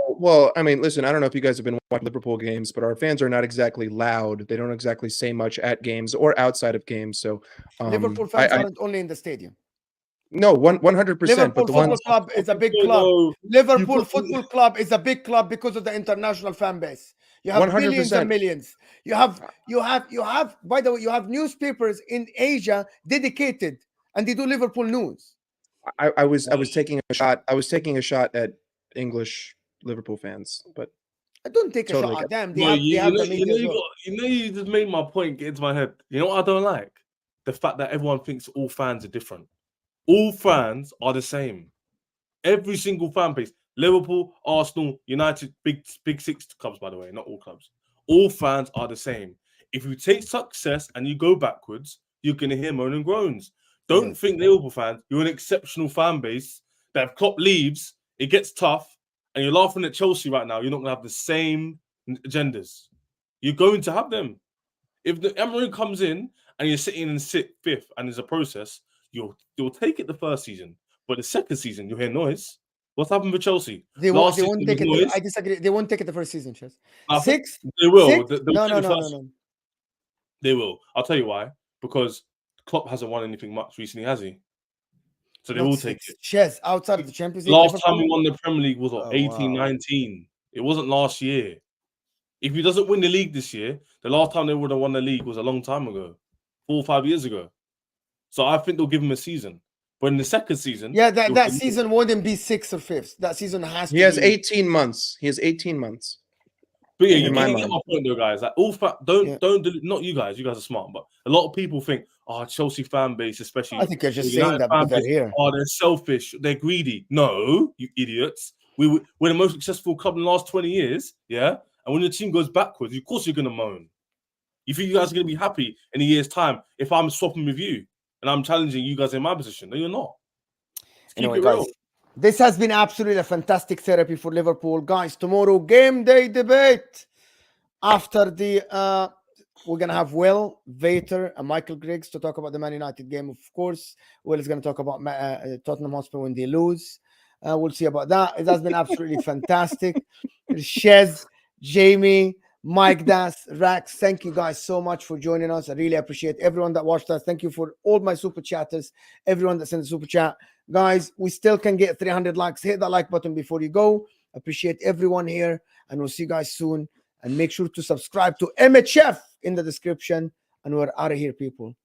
Well, I mean, listen, I don't know if you guys have been watching Liverpool games, but our fans are not exactly loud. They don't exactly say much at games or outside of games. So Liverpool fans aren't only in the stadium. No, 100%. Liverpool Football Club is a big club. Liverpool Football Club is a big club because of the international fan base. You have 100%. Millions and millions. You have. By the way, you have newspapers in Asia dedicated and they do Liverpool news. I was taking a shot. I was taking a shot at English Liverpool fans, but I don't take a Totally shot at get them. They Bro, have the media as well. you just made my point get into my head. You know what I don't like? The fact that everyone thinks all fans are different. All fans are the same. Every single fan base. Liverpool, Arsenal, United, big six clubs, by the way, not all clubs. All fans are the same. If you take success and you go backwards, you're gonna hear moan and groans. Don't Yes. think Liverpool fans, you're an exceptional fan base that if Klopp leaves, it gets tough, and you're laughing at Chelsea right now, you're not gonna have the same agendas. You're going to have them. If the Amorim comes in and you're sitting in fifth and there's a process, you'll take it the first season, but the second season you'll hear noise. What's happened with Chelsea? They Last won't season take was it. noise. I disagree. They won't take it the first season, Chess. I think Sixth? They will. Sixth? They'll No, take no, the no, first- no, no. They will. I'll tell you why. Because Klopp hasn't won anything much recently, has he? So they Not will take six. it. Chess outside of the Champions League. Last time Liverpool? we won the Premier League was what, Oh, 18, wow. 19. It wasn't last year. If he doesn't win the league this year, the last time they would have won the league was a long time ago, 4 or 5 years ago. So I think they'll give him a season. But in the second season, Yeah, that he'll- season wouldn't be sixth or fifth. That season has to he has be 18 months. He has 18 months. But yeah, in you my get mind. my point though, guys. Like don't do, not you guys. You guys are smart, but a lot of people think, oh, Chelsea fan base, especially. I think you're just the saying United that fan because they're base, here. oh, they're selfish, they're greedy. No, you idiots. We're the most successful club in the last 20 years. Yeah, and when your team goes backwards, of course you're gonna moan. You think you guys are gonna be happy in a year's time if I'm swapping with you and I'm challenging you guys in my position? No, you're not. Let's keep Anyway, it real. guys, this has been absolutely a fantastic therapy for Liverpool. Guys, tomorrow, game day debate. After the we're gonna have Will Vater and Michael Griggs to talk about the Man United game. Of course, Will is gonna talk about Tottenham Hotspur when they lose. We'll see about that. It has been absolutely fantastic. Shez, Jamie, Mike Das, Rax, thank you guys so much for joining us. I really appreciate everyone that watched us. Thank you for all my super chatters, everyone that sent the super chat. Guys, we still can get 300 likes. Hit that like button before you go. Appreciate everyone here, and we'll see you guys soon. And make sure to subscribe to MHF in the description. And we're out of here, people.